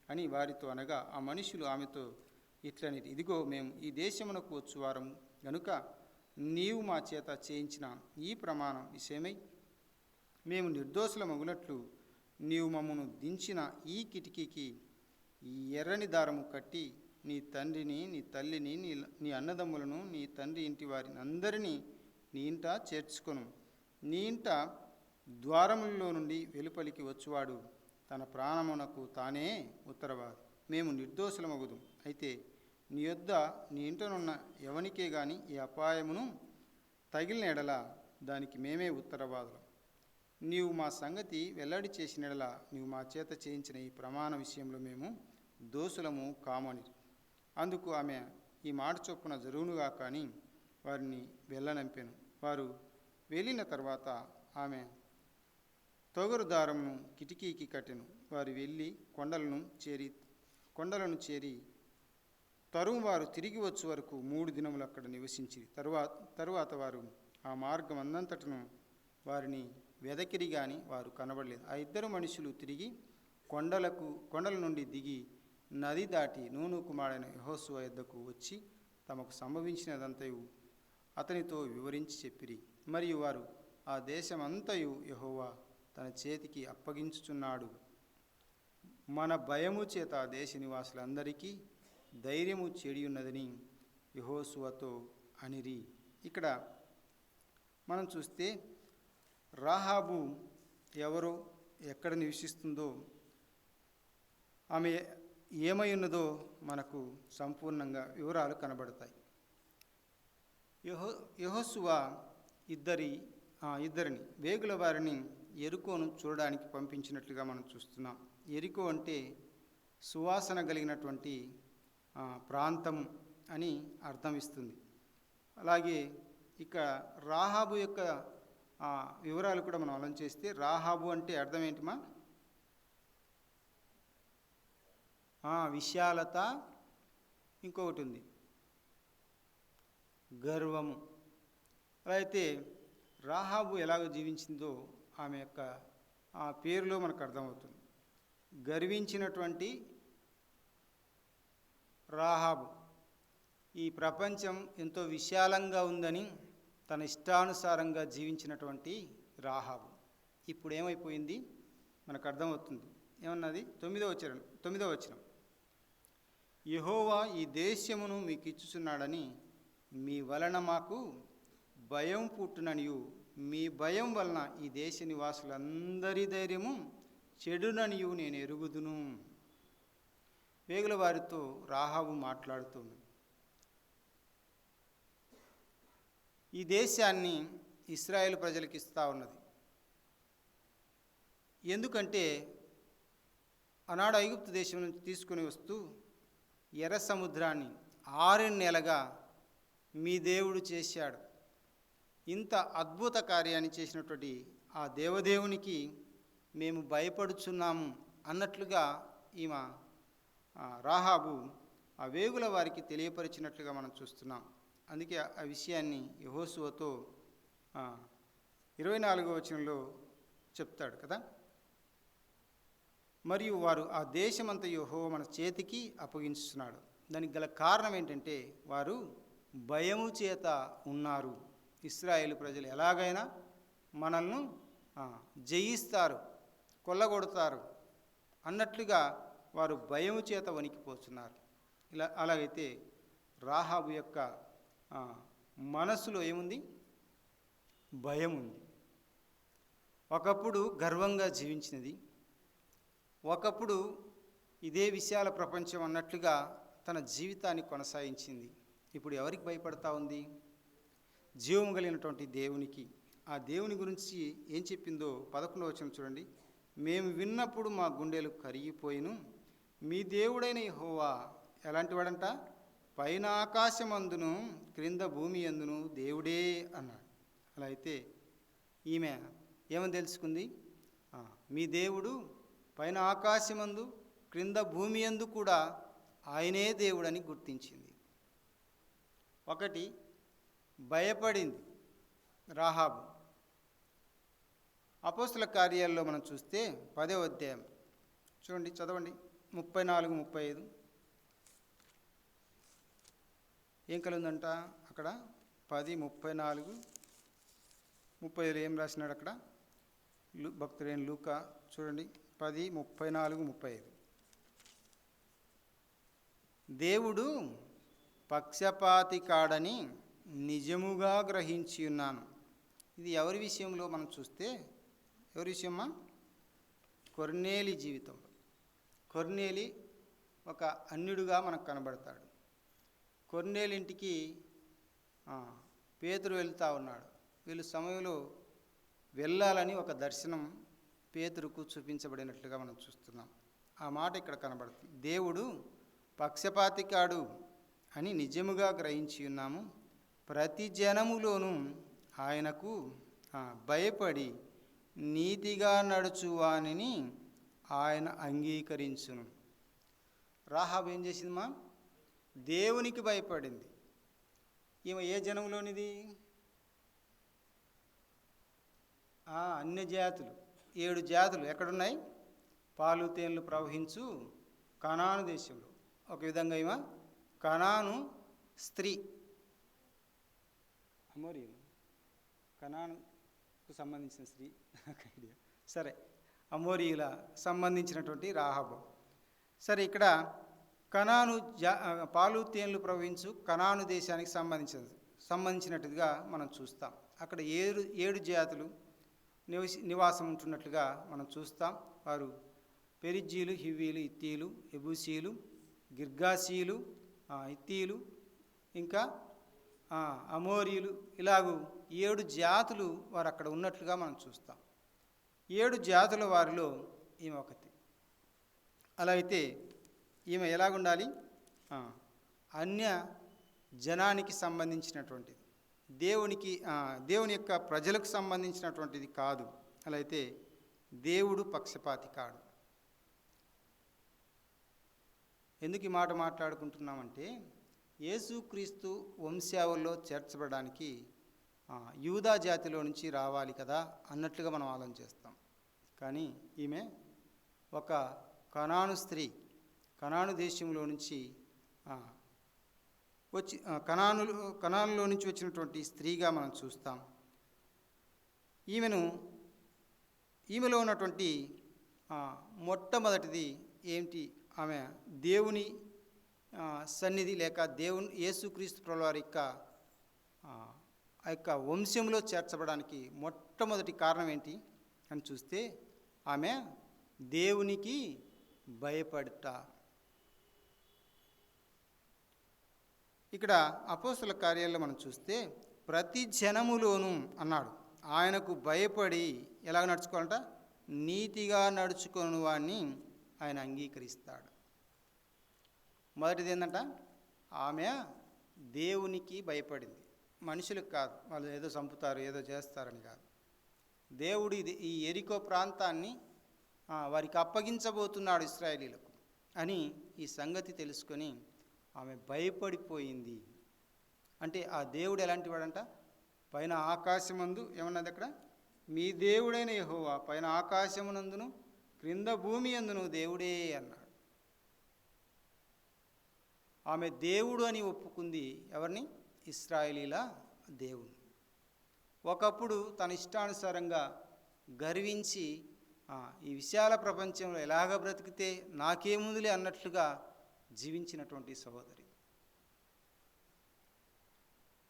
అని వారితో అనగా, ఆ మనుషులు ఆమెతో ఇట్లనిది, ఇదిగో మేము ఈ దేశమునకు వచ్చువారము గనుక నీవు మా చేత చేయించిన ఈ ప్రమాణం విషయమై మేము నిర్దోషులమగునట్లు నీవు మమ్మను దించిన ఈ కిటికీకి ఈ ఎర్రని దారము కట్టి నీ తండ్రిని నీ తల్లిని నీ అన్నదమ్ములను నీ తండ్రి ఇంటి వారిని అందరినీ నీ ఇంట చేర్చుకొను. నీ ఇంట ద్వారములలో నుండి వెలుపలికి వచ్చువాడు తన ప్రాణమునకు తానే ఉత్తరవాది. మేము నిర్దోషులమగుదు. అయితే నీ యొద్ద నీ ఇంటనున్న ఎవనికే గాని ఈ అపాయమును తగిలిన ఎడల దానికి మేమే ఉత్తరవాదులం. నీవు మా సంగతి వెల్లడి చేసిన ఎడల నీవు మా చేత చేయించిన ఈ ప్రమాణ విషయంలో మేము దోషులము కామని. అందుకు ఆమె, ఈ మాట చొప్పున జరుగునుగా కానీ వారిని వెళ్ళనంపెను. వారు వెళ్ళిన తర్వాత ఆమె తొగరు దారమును కిటికీకి కట్టెను. వారు వెళ్ళి కొండలను చేరి తరువారు తిరిగి వచ్చు వరకు 3 దినములు అక్కడ నివసించి తరువాత వారు ఆ మార్గం అందంతటను వారిని వెదకిరి గాని వారు కనబడలేదు. ఆ ఇద్దరు మనుషులు తిరిగి కొండల నుండి దిగి నది దాటి నూను కుమారుడైన యెహోషువ యొద్దకు వచ్చి తమకు సంభవించినదంతయు అతనితో వివరించి చెప్పిరి. మరియు వారు ఆ దేశమంతయు యెహోవా తన చేతికి అప్పగించుచున్నాడు. మన భయము చేత దేశ నివాసులందరికీ ధైర్యము చెడియున్నదని యెహోషువతో అనిరి. ఇక్కడ మనం చూస్తే రాహాబు ఎవరో, ఎక్కడ నివసిస్తుందో, ఆమె ఏమై ఉన్నదో మనకు సంపూర్ణంగా వివరాలు కనబడతాయి. యెహోషువ ఇద్దరిని వేగుల వారిని ఎరికోను చూడడానికి పంపించినట్లుగా మనం చూస్తున్నాం. ఎరికో అంటే సువాసన కలిగినటువంటి ప్రాంతము అని అర్థం ఇస్తుంది. అలాగే ఇక రాహాబు యొక్క వివరాలు కూడా మనం ఆలోచన చేస్తే, రాహాబు అంటే అర్థం ఏంటిమా? విశాలత, ఇంకొకటి ఉంది గర్వము. అలా అయితే రాహాబు ఎలాగ జీవించిందో ఆమె యొక్క ఆ పేరులో మనకు అర్థమవుతుంది. గర్వించినటువంటి రాహాబు. ఈ ప్రపంచం ఎంతో విశాలంగా ఉందని తన ఇష్టానుసారంగా జీవించినటువంటి రాహాబు ఇప్పుడు ఏమైపోయింది మనకు అర్థమవుతుంది. ఏమన్నది? 9వ వచనం, యెహోవా ఈ దేశమును మీకు ఇచ్చుచున్నాడని మీ వలన మాకు భయం పుట్టుననియు, మీ భయం వలన ఈ దేశ నివాసులందరి ధైర్యము చెడుననియు నేను ఎరుగుదును. వేగుల వారితో రాహాబు మాట్లాడుతుంది. ఈ దేశాన్ని ఇశ్రాయేలు ప్రజలకు ఇస్తూ ఉన్నది. ఎందుకంటే ఆనాడు ఐగుప్తు దేశం నుంచి తీసుకుని వస్తూ ఎర్ర సముద్రాన్ని 6 నెలలుగా మీ దేవుడు చేశాడు. ఇంత అద్భుత కార్యాన్ని చేసినటువంటి ఆ దేవదేవునికి మేము భయపడుచున్నాము అన్నట్లుగా ఈమె రాహాబు ఆ వేగుల వారికి తెలియపరిచినట్లుగా మనం చూస్తున్నాం. అందుకే ఆ విషయాన్ని యెహోషువతో 24వ వచనంలో చెప్తాడు కదా. మరియు వారు ఆ దేశమంతా యెహోవా మన చేతికి అప్పగించుతున్నాడు. దానికి గల కారణం ఏంటంటే వారు భయము చేత ఉన్నారు. ఇశ్రాయేలు ప్రజలు ఎలాగైనా మనల్ని జయిస్తారు, కొల్లగొడతారు అన్నట్లుగా వారు భయము చేత వణికిపోతున్నారు. అలాగైతే రాహాబు యొక్క మనసులో ఏముంది? భయం ఉంది. ఒకప్పుడు గర్వంగా జీవించినది, ఒకప్పుడు ఇదే విశాల ప్రపంచం అన్నట్లుగా తన జీవితాన్ని కొనసాగించింది. ఇప్పుడు ఎవరికి భయపడతా ఉంది? జీవము కలిగినటువంటి దేవునికి. ఆ దేవుని గురించి ఏం చెప్పిందో 11వ వచనం చూడండి. మేము విన్నప్పుడు మా గుండెలు కరిగిపోయిను, మీ దేవుడైన యెహోవా ఎలాంటి వాడంట? పైన ఆకాశమందును క్రింద భూమి అందును దేవుడే అన్నాడు. అలా అయితే ఈమె ఏమని తెలుసుకుంది? మీ దేవుడు పైన ఆకాశమందు క్రింద భూమి యందు కూడా ఆయనే దేవుడని గుర్తించింది. ఒకటి భయపడింది రాహాబు. అపోస్తుల కార్యాల్లో మనం చూస్తే 10వ అధ్యాయం చూడండి, చదవండి 34, 35. ఏం కలిగిందంట అక్కడ? 10, 34, 35 ఏం రాసినాడు అక్కడ? భక్తుడైన లూకా చూడండి 10, 34, 35. దేవుడు పక్షపాతి కాడని నిజముగా గ్రహించి ఉన్నాను. ఇది ఎవరి విషయంలో మనం చూస్తే, ఎవరి విషయమా? కొర్నేలి జీవితంలో. కొర్నేలి ఒక అన్యుడుగా మనకు కనబడతాడు. కొర్నేలి ఇంటికి పేతురు వెళ్తూ ఉన్నాడు. వీళ్ళు సమయంలో వెళ్ళాలని ఒక దర్శనం పేతురుకు చూపించబడినట్లుగా మనం చూస్తున్నాం. ఆ మాట ఇక్కడ కనబడుతుంది. దేవుడు పక్షపాతి కాడు అని నిజముగా గ్రహించి ఉన్నాము. ప్రతి జనములోనూ ఆయనకు భయపడి నీతిగా నడుచువానిని ఆయన అంగీకరించును. రాహాబు ఏం చేసిందమ్మా? దేవునికి భయపడింది. ఈమె ఏ జనంలోనిది? అన్య జాతులు, 7 జాతులు ఎక్కడున్నాయి? పాలు తేనెలు ప్రవహించు కనాను దేశంలో. ఒక విధంగా ఈమె కనాను స్త్రీ. అమోరియన్ కనానుకు సంబంధించిన స్త్రీ, సరే, అమోరీయుల సంబంధించినటువంటి రాహాబు. సరే, ఇక్కడ కనాను పాలు తేనెలు ప్రవహించు కనాను దేశానికి సంబంధించినట్టుగా మనం చూస్తాం. అక్కడ ఏడు జాతులు నివాసం ఉంటున్నట్లుగా మనం చూస్తాం. వారు పెరిజ్జీలు, హివ్వీలు, ఇత్తీలు, ఎబూసీలు, గిర్గాసీలు, ఇత్తీలు, ఇంకా అమోరీలు, ఇలాగూ 7 జాతులు వారు అక్కడ ఉన్నట్లుగా మనం చూస్తాం. 7 జాతుల వారిలో ఈమె ఒకటి. అలా అయితే ఈమె ఎలాగుండాలి? అన్య జనానికి సంబంధించినటువంటిది, దేవుని యొక్క ప్రజలకు సంబంధించినటువంటిది కాదు. అలా అయితే దేవుడు పక్షపాతి కాడు. ఎందుకు ఈ మాట మాట్లాడుకుంటున్నామంటే, యేసుక్రీస్తు వంశావళిలో చేర్చబడడానికి యూదా జాతిలో నుంచి రావాలి కదా అన్నట్లుగా మనం ఆలోచన చేస్తాం. కానీ ఈమె ఒక కనాను స్త్రీ, కనాను దేశంలో నుంచి కనానులో నుంచి వచ్చినటువంటి స్త్రీగా మనం చూస్తాం. ఈమెలో ఉన్నటువంటి మొట్టమొదటిది ఏమిటి? ఆమె దేవుని సన్నిధి లేక యేసుక్రీస్తు ప్రభువారి యొక్క వంశంలో చేర్చబడానికి మొట్టమొదటి కారణం ఏంటి అని చూస్తే, ఆమె దేవునికి భయపడుట. ఇక్కడ అపోస్తలుల కార్యాల్లో మనం చూస్తే ప్రతి జనములోనూ అన్నాడు, ఆయనకు భయపడి ఎలాగ నడుచుకోవాలంట? నీతిగా నడుచుకుని వాడిని ఆయన అంగీకరిస్తాడు. మొదటిది ఏంటంట? ఆమె దేవునికి భయపడింది, మనుషులకు కాదు. వాళ్ళు ఏదో చంపుతారు, ఏదో చేస్తారని కాదు. దేవుడు ఈ యెరికో ప్రాంతాన్ని వారికి అప్పగించబోతున్నాడు ఇశ్రాయేలీలకు అని ఈ సంగతి తెలుసుకొని ఆమె భయపడిపోయింది. అంటే ఆ దేవుడు ఎలాంటి వాడంట? పైన ఆకాశమందు ఏమన్నది అక్కడ? మీ దేవుడైన యెహోవా పైన ఆకాశమునందును క్రింద భూమి అందును దేవుడే అన్నాడు. ఆమె దేవుడు అని ఒప్పుకుంది. ఎవరిని? ఇశ్రాయేలీల దేవుని. ఒకప్పుడు తన ఇష్టానుసారంగా గర్వించి ఈ విశాల ప్రపంచంలో ఎలాగ బ్రతికితే నాకేముందులే అన్నట్లుగా జీవించినటువంటి సహోదరి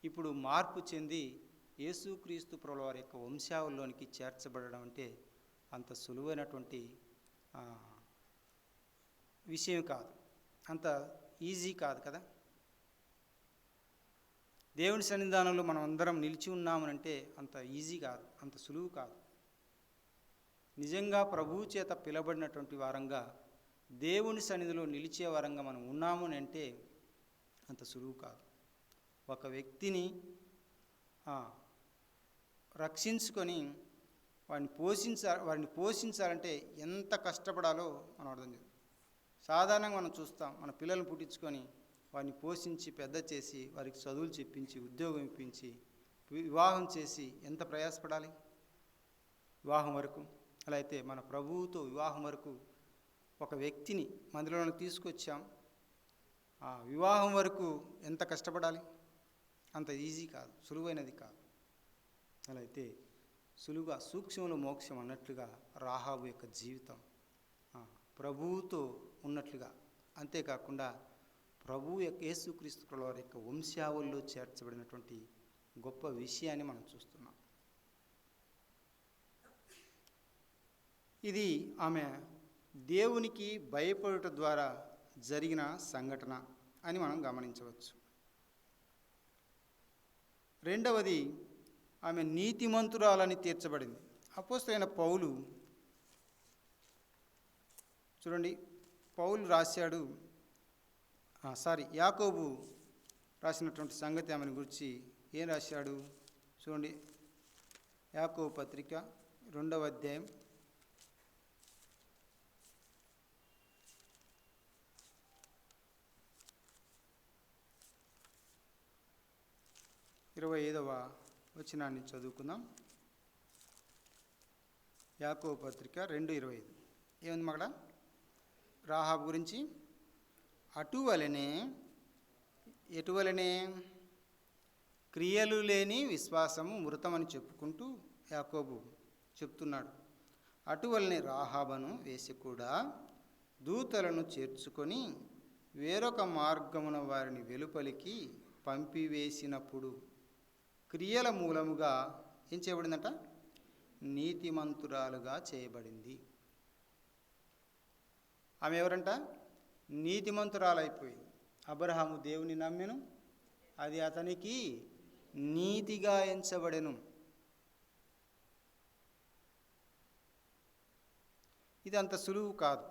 ఇప్పుడు మార్పు చెంది యేసుక్రీస్తు ప్రభువారి యొక్క వంశావళిలోనికి చేర్చబడడం అంటే అంత సులువైనటువంటి విషయం కాదు, అంత ఈజీ కాదు కదా. దేవుని సన్నిధానంలో మనం అందరం నిలిచి ఉన్నామనంటే అంత ఈజీ కాదు, అంత సులువు కాదు. నిజంగా ప్రభువు చేత పిలబడినటువంటి వారంగా దేవుని సన్నిధిలో నిలిచే వారంగా మనం ఉన్నాము అని అంటే అంత సులువు కాదు. ఒక వ్యక్తిని రక్షించుకొని వారిని పోషించాలంటే ఎంత కష్టపడాలో మనం అర్థం చేస్తాం. సాధారణంగా మనం చూస్తాం, మన పిల్లల్ని పుట్టించుకొని వారిని పోషించి పెద్ద చేసి వారికి చదువులు చెప్పించి ఉద్యోగం ఇప్పించి వివాహం చేసి ఎంత ప్రయాసపడాలి వివాహం వరకు. అలా అయితే మన ప్రభువుతో వివాహం వరకు ఒక వ్యక్తిని మందిరంలోకి తీసుకొచ్చాం, ఆ వివాహం వరకు ఎంత కష్టపడాలి? అంత ఈజీ కాదు, సులువైనది కాదు. అలా అయితే సులువుగా సూక్ష్మంలో మోక్షం అన్నట్లుగా రాహాబు యొక్క జీవితం ప్రభువుతో ఉన్నట్లుగా, అంతేకాకుండా ప్రభువు యొక్క యేసుక్రీస్తు ప్రభువారి యొక్క వంశావళిలో చేర్చబడినటువంటి గొప్ప విషయాన్ని మనం చూస్తున్నాం. ఇది ఆమె దేవునికి భయపడుట ద్వారా జరిగిన సంఘటన అని మనం గమనించవచ్చు. రెండవది, ఆమె నీతిమంతురాలని తీర్చబడింది. అపోస్తలుడైన పౌలు చూడండి, పౌలు రాశాడు, యాకోబు రాసినటువంటి సంగతి ఆమెను గురించి ఏం రాశాడు చూడండి. యాకోబు పత్రిక 2వ అధ్యాయం 25వ వచనాన్ని చదువుకుందాం. యాకోబు పత్రిక 2:25 ఏముంది మగడ? రాహాబు గురించి ఎటువలనే క్రియలు లేని విశ్వాసము మృతమని చెప్పుకుంటూ యాకోబు చెప్తున్నాడు. అటువలనే రాహాబను వేసి కూడా దూతలను చేర్చుకొని వేరొక మార్గమున వారిని వెలుపలికి పంపివేసినప్పుడు క్రియల మూలముగా ఏం చేయబడిందట? నీతిమంతురాలుగా చేయబడింది. ఆమె ఎవరంట? నీతిమంతురాలైపోయింది. అబ్రహాము దేవుని నమ్మెను, అది అతనికి నీతిగా ఎంచబడెను. ఇది అంత సులువు కాదు.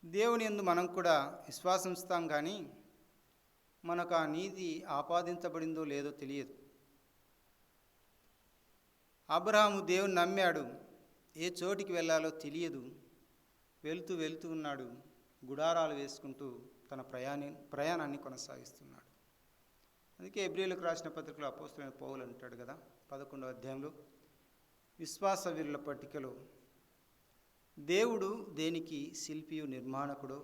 దేవుని యందు మనం కూడా విశ్వాసం ఉంచుతాం, కానీ మనకు ఆ నీతి ఆపాదించబడిందో లేదో తెలియదు. అబ్రహాము దేవుని నమ్మాడు, ఏ చోటికి వెళ్ళాలో తెలియదు. వెళ్తూ వెళ్తూ ఉన్నాడు, గుడారాలు వేసుకుంటూ తన ప్రయాణాన్ని కొనసాగిస్తున్నాడు. అందుకే హెబ్రీయులకు రాసిన పత్రికలో అపోస్తలుడైన పౌలు అంటాడు కదా, 11వ అధ్యాయంలో, విశ్వాస వీరుల పట్టికలో దేవుడు దేనికి శిల్పియు నిర్మాణకుడో,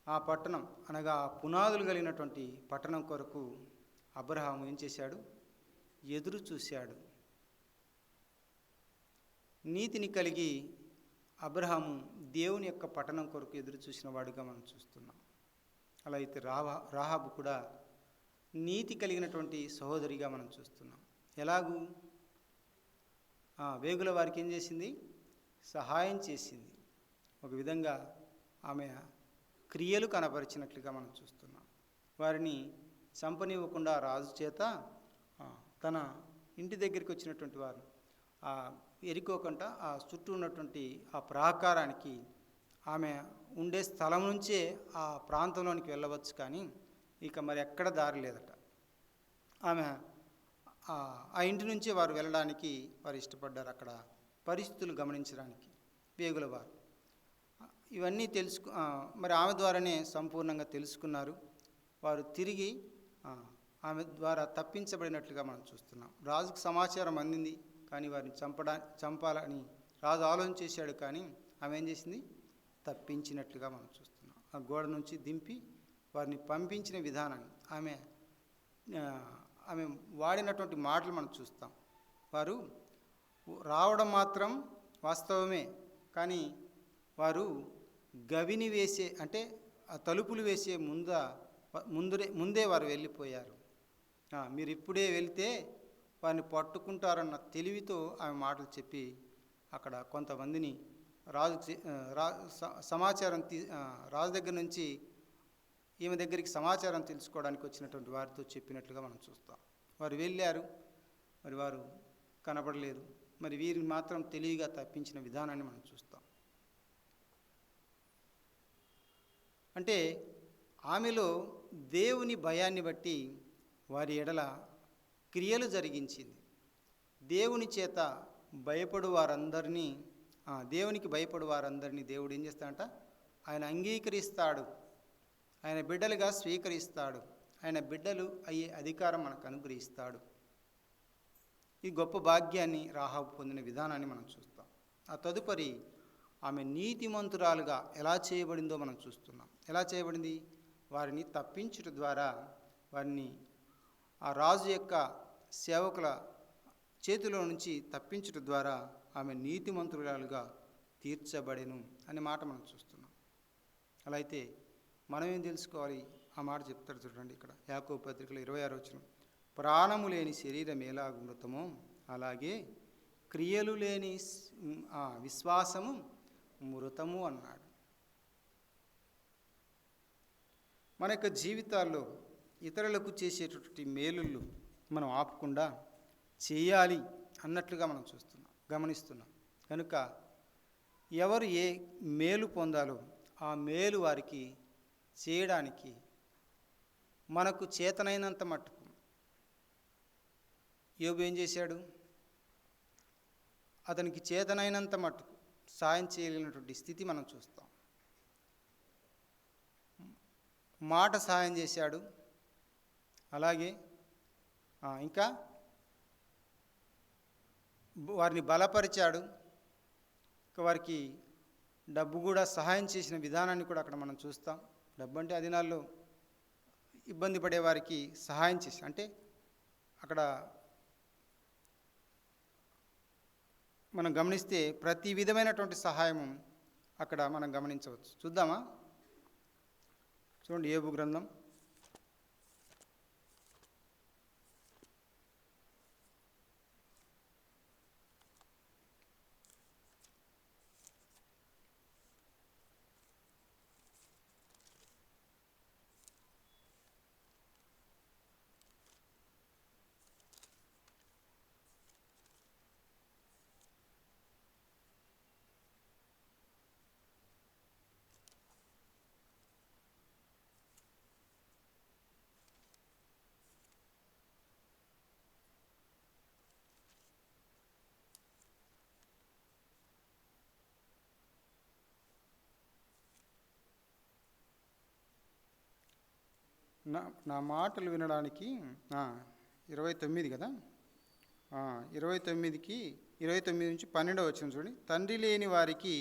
ఆ పట్టణం అనగా పునాదులు కలిగినటువంటి పట్టణం కొరకు అబ్రహాము ఏం చేశాడు? ఎదురు చూశాడు. నీతిని కలిగి అబ్రహాము దేవుని యొక్క పట్టణం కొరకు ఎదురు చూసిన వాడిగా మనం చూస్తున్నాం. అలా అయితే రాహాబు కూడా నీతి కలిగినటువంటి సహోదరిగా మనం చూస్తున్నాం. ఎలాగూ వేగుల వారికి ఏం చేసింది? సహాయం చేసింది. ఒక విధంగా ఆమె క్రియలు కనపరిచినట్లుగా మనం చూస్తున్నాం. వారిని చంపనివ్వకుండా రాజు చేత తన ఇంటి దగ్గరికి వచ్చినటువంటి వారు ఎరుకోకుండా ఆ చుట్టూ ఉన్నటువంటి ఆ ప్రాకారానికి, ఆమె ఉండే స్థలం నుంచే ఆ ప్రాంతంలోనికి వెళ్ళవచ్చు, కానీ ఇక మరి ఎక్కడ దారి లేదట. ఆమె ఆ ఇంటి నుంచి వారు వెళ్ళడానికి వారు ఇష్టపడ్డారు, అక్కడ పరిస్థితులు గమనించడానికి వేగుల వారు. ఇవన్నీ మరి ఆమె ద్వారానే సంపూర్ణంగా తెలుసుకున్నారు. వారు తిరిగి ఆమె ద్వారా తప్పించబడినట్లుగా మనం చూస్తున్నాం. రాజుకు సమాచారం అందింది, కానీ వారిని చంపాలని రాజు ఆలోచన చేశాడు, కానీ ఆమె ఏం చేసింది? తప్పించినట్లుగా మనం చూస్తున్నాం. ఆ గోడ నుంచి దింపి వారిని పంపించిన విధానాన్ని, ఆమె వాడినటువంటి మాటలు మనం చూస్తాం. వారు రావడం మాత్రం వాస్తవమే, కానీ వారు గవిని వేసే, అంటే ఆ తలుపులు వేసే ముందే వారు వెళ్ళిపోయారు. మీరు ఇప్పుడే వెళ్తే వారిని పట్టుకుంటారన్న తెలివితో ఆమె మాటలు చెప్పి అక్కడ కొంతమందిని రాజు దగ్గర నుంచి ఈమె దగ్గరికి సమాచారం తెలుసుకోవడానికి వచ్చినటువంటి వారితో చెప్పినట్లుగా మనం చూస్తాం. వారు వెళ్ళారు, మరి వారు కనపడలేదు. మరి వీరిని మాత్రం తెలివిగా తప్పించిన విధానాన్ని మనం చూస్తాం. అంటే ఆమెలో దేవుని భయాన్ని బట్టి వారి ఎడల క్రియలు జరిగించింది. దేవుని చేత భయపడు వారందరినీ, దేవునికి భయపడు వారందరినీ దేవుడు ఏం చేస్తాడంట? ఆయన అంగీకరిస్తాడు, ఆయన బిడ్డలుగా స్వీకరిస్తాడు, ఆయన బిడ్డలు అయ్యే అధికారం మనకు అనుగ్రహిస్తాడు. ఈ గొప్ప భాగ్యాన్ని రాహాబు పొందిన విధానాన్ని మనం చూస్తాం. ఆ తదుపరి ఆమె నీతిమంతురాలుగా ఎలా చేయబడిందో మనం చూస్తున్నాం. ఎలా చేయబడింది? వారిని తప్పించుట ద్వారా, వారిని ఆ రాజు యొక్క సేవకుల చేతిలో నుంచి తప్పించుట ద్వారా ఆమె నీతిమంతురాలుగా తీర్చబడెను అనే మాట మనం చూస్తున్నాం. అలా అయితే మనం ఏం తెలుసుకోవాలి? ఆ మాట చెప్తాడు చూడండి ఇక్కడ యాకోబు పత్రికలో 26వ వచనం, ప్రాణము లేని శరీరం ఎలాగ మృతమో అలాగే క్రియలు లేని విశ్వాసము మృతము అన్నాడు. మన యొక్క జీవితాల్లో ఇతరులకు చేసేటటువంటి మేలుళ్ళు మనం ఆపకుండా చేయాలి అన్నట్లుగా మనం గమనిస్తున్నాం. కనుక ఎవరు ఏ మేలు పొందాలో ఆ మేలు వారికి చేయడానికి మనకు చేతనైనంత మట్టుకు. యోబు ఏం చేశాడు? అతనికి చేతనైనంత మట్టుకు సాయం చేయగలిగినటువంటి స్థితి మనం చూస్తాం. మాట సహాయం చేశాడు, అలాగే ఇంకా వారిని బలపరిచాడు. ఇంకా వారికి డబ్బు కూడా సహాయం చేసిన విధానాన్ని కూడా అక్కడ మనం చూస్తాం. డబ్బు అంటే ఆ దినాల్లో ఇబ్బంది పడే వారికి సహాయం చేసి, అంటే అక్కడ మనం గమనిస్తే ప్రతి విధమైనటువంటి సహాయము అక్కడ మనం గమనించవచ్చు. చూద్దామా? చూడండి, యోబు గ్రంథం నా మాటలు వినడానికి 29 కదా, 29 నుంచి 12 వచ్చిన చూడండి. తండ్రి లేని వారికి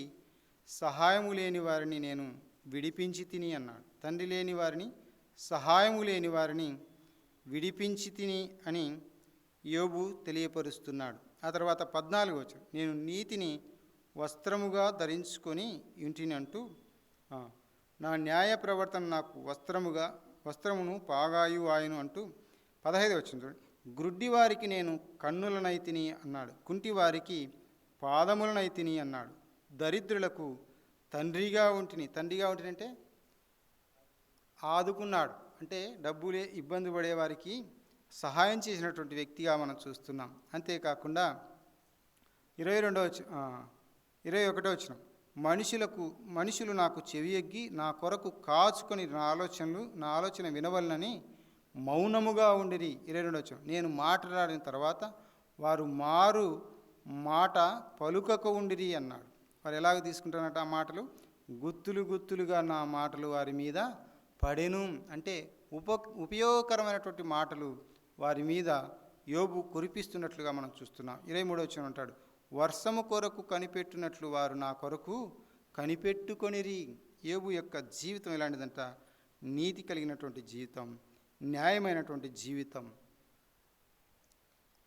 సహాయము లేని వారిని నేను విడిపించి తిని అన్నాడు. తండ్రి లేని వారిని, సహాయము లేని వారిని విడిపించి తిని అని యోబు తెలియపరుస్తున్నాడు. ఆ తర్వాత 14 వచ్చిన, నేను నీతిని వస్త్రముగా ధరించుకొని ఇంటిని అంటూ నా న్యాయ ప్రవర్తన నాకు వస్త్రమును పాగాయు ఆయను అంటూ 15 వచ్చింది చూడండి. గ్రుడ్డివారికి నేను కన్నులనైతిని అన్నాడు, కుంటివారికి పాదములనైతిని అన్నాడు. దరిద్రులకు తండ్రిగా ఉంటిని అంటే ఆదుకున్నాడు, అంటే డబ్బులే ఇబ్బంది పడే వారికి సహాయం చేసినటువంటి వ్యక్తిగా మనం చూస్తున్నాం. అంతేకాకుండా 21 వచ్చిన, మనుషులు నాకు చెవియొగ్గి నా కొరకు కాచుకొని నా ఆలోచన వినవలనని మౌనముగా ఉండిరి. 22 వచ్చిన, నేను మాట్లాడిన తర్వాత వారు మారు మాట పలుకక ఉండిరి అన్నాడు. వారు ఎలాగ తీసుకుంటారన్నట ఆ మాటలు? గుత్తులుగా నా మాటలు వారి మీద పడెను, అంటే ఉపయోగకరమైనటువంటి మాటలు వారి మీద యోబు కురిపిస్తున్నట్లుగా మనం చూస్తున్నాం. 23 వచ్చిన అంటాడు, వర్షము కొరకు కనిపెట్టినట్లు వారు నా కొరకు కనిపెట్టుకొనిరి. యోబు యొక్క జీవితం ఎలాంటిదంట? నీతి కలిగినటువంటి జీవితం, న్యాయమైనటువంటి జీవితం.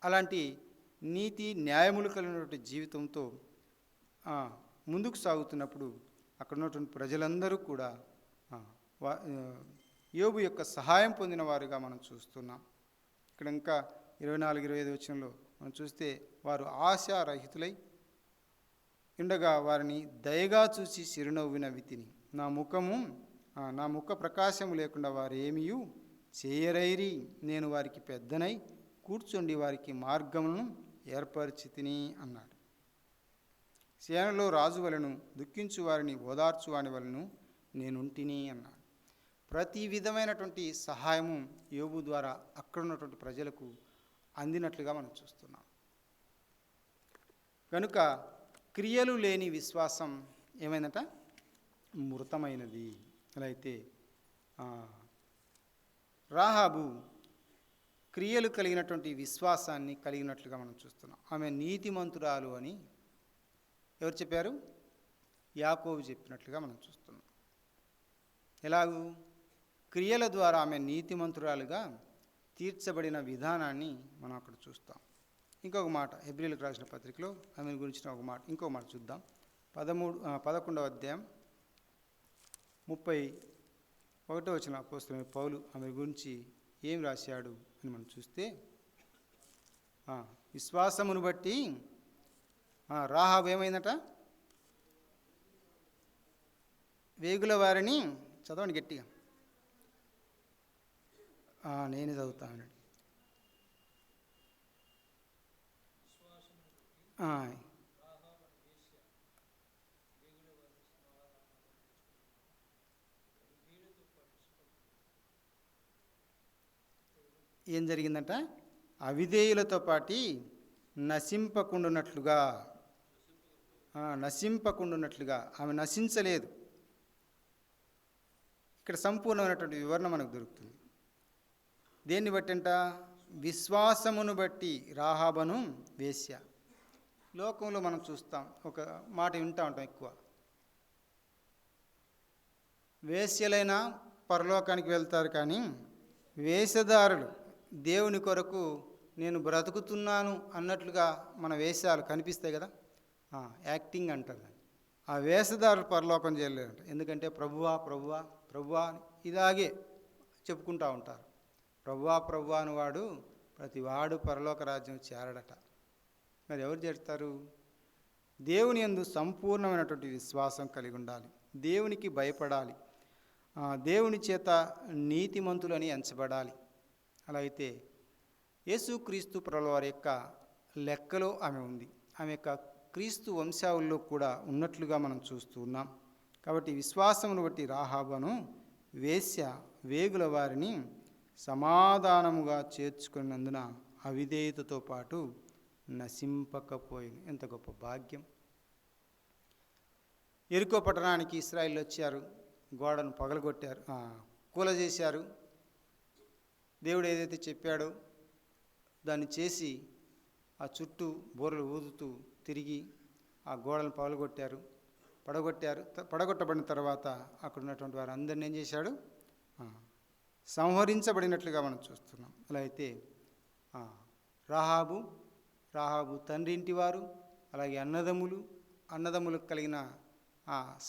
అలాంటి నీతి న్యాయములు కలిగినటువంటి జీవితంతో ముందుకు సాగుతున్నప్పుడు అక్కడ ఉన్నటువంటి ప్రజలందరూ కూడా యోబు యొక్క సహాయం పొందిన వారుగా మనం చూస్తున్నాం. ఇక్కడ ఇంకా 24-25 వచనంలో మనం చూస్తే, వారు ఆశారహితులై ఉండగా వారిని దయగా చూసి చిరునవ్విన వితిని, నా ముఖ ప్రకాశము లేకుండా వారు ఏమీయూ చేయరైరి. నేను వారికి పెద్దనై కూర్చుండి వారికి మార్గములను ఏర్పరిచి తిని అన్నాడు. సేనలో రాజు వలను దుఃఖించు వారిని ఓదార్చు వాని వలను నేనుంటిని అన్నాడు. ప్రతి విధమైనటువంటి సహాయము యోబు ద్వారా అక్కడ ఉన్నటువంటి ప్రజలకు అందినట్లుగా మనం చూస్తున్నాం. కనుక క్రియలు లేని విశ్వాసం ఏమైందట? మృతమైనది. అలా అయితే రాహాబు క్రియలు కలిగినటువంటి విశ్వాసాన్ని కలిగినట్లుగా మనం చూస్తున్నాం. ఆమె నీతిమంతురాలు అని ఎవరు చెప్పారు? యాకోబు చెప్పినట్లుగా మనం చూస్తున్నాం. ఎలాగూ? క్రియల ద్వారా ఆమె నీతిమంతురాలుగా తీర్చబడిన విధానాన్ని మనం అక్కడ చూస్తాం. ఇంకొక మాట హెబ్రీయులకు రాసిన పత్రికలో ఆమె గురించిన ఇంకో మాట చూద్దాం. 11వ అధ్యాయం 31వ వచనం అపోస్తలుడైన పౌలు ఆమె గురించి ఏం రాశాడు అని మనం చూస్తే, విశ్వాసమును బట్టి రాహాబు ఏమైందట? వేగుల వారిని చదవండి గట్టిగా. నేనే చదువుతాను. ఏం జరిగిందంట? అవిధేయులతో పాటి నశింపకుండునట్లుగా ఆమె నశించలేదు. ఇక్కడ సంపూర్ణమైనటువంటి వివరణ మనకు దొరుకుతుంది. దేన్ని బట్టి అంట? విశ్వాసమును బట్టి రాహాబను వేశ్య. లోకంలో మనం చూస్తాం, ఒక మాట వింటూ ఉంటాం ఎక్కువ, వేశ్యలైనా పరలోకానికి వెళ్తారు, కానీ వేషధారులు దేవుని కొరకు నేను బ్రతుకుతున్నాను అన్నట్లుగా మన వేషాలు కనిపిస్తాయి కదా, యాక్టింగ్ అంటారు దాన్ని. ఆ వేషధారులు పరలోకం చేయలేరంట. ఎందుకంటే ప్రభువా ప్రభువా ప్రభువా అని ఇలాగే చెప్పుకుంటూ ఉంటారు. ప్రభువా ప్రభువా అని ప్రతి వాడు పరలోక రాజ్యం చేరడట. మరి ఎవరు చేరుతారు? దేవుని యందు సంపూర్ణమైనటువంటి విశ్వాసం కలిగి ఉండాలి, దేవునికి భయపడాలి, దేవుని చేత నీతిమంతులని ఎంచబడాలి. అలా అయితే యేసుక్రీస్తు ప్రభుల వారి యొక్క లెక్కలో ఆమె ఉంది. ఆమె యొక్క క్రీస్తు వంశావుల్లో కూడా ఉన్నట్లుగా మనం చూస్తూ ఉన్నాం. కాబట్టి విశ్వాసమును బట్టి రాహాబును వేశ్య వేగుల వారిని సమాధానముగా చేర్చుకున్నందున అవిధేయతతో పాటు నశింపకపోయింది. ఎంత గొప్ప భాగ్యం! యెరికో పట్టణానికి ఇశ్రాయేలు వచ్చారు, గోడను పగలగొట్టారు, కూలజేశారు. దేవుడు ఏదైతే చెప్పాడో దాన్ని చేసి ఆ చుట్టూ బోరలు ఊదుతూ తిరిగి ఆ గోడలను పడగొట్టబడిన తర్వాత అక్కడ ఉన్నటువంటి వారు అందరినీ ఏం చేశాడు? సంహరించబడినట్లుగా మనం చూస్తున్నాం. అలా అయితే రాహాబు తండ్రి ఇంటి వారు, అలాగే అన్నదమ్ములకు కలిగిన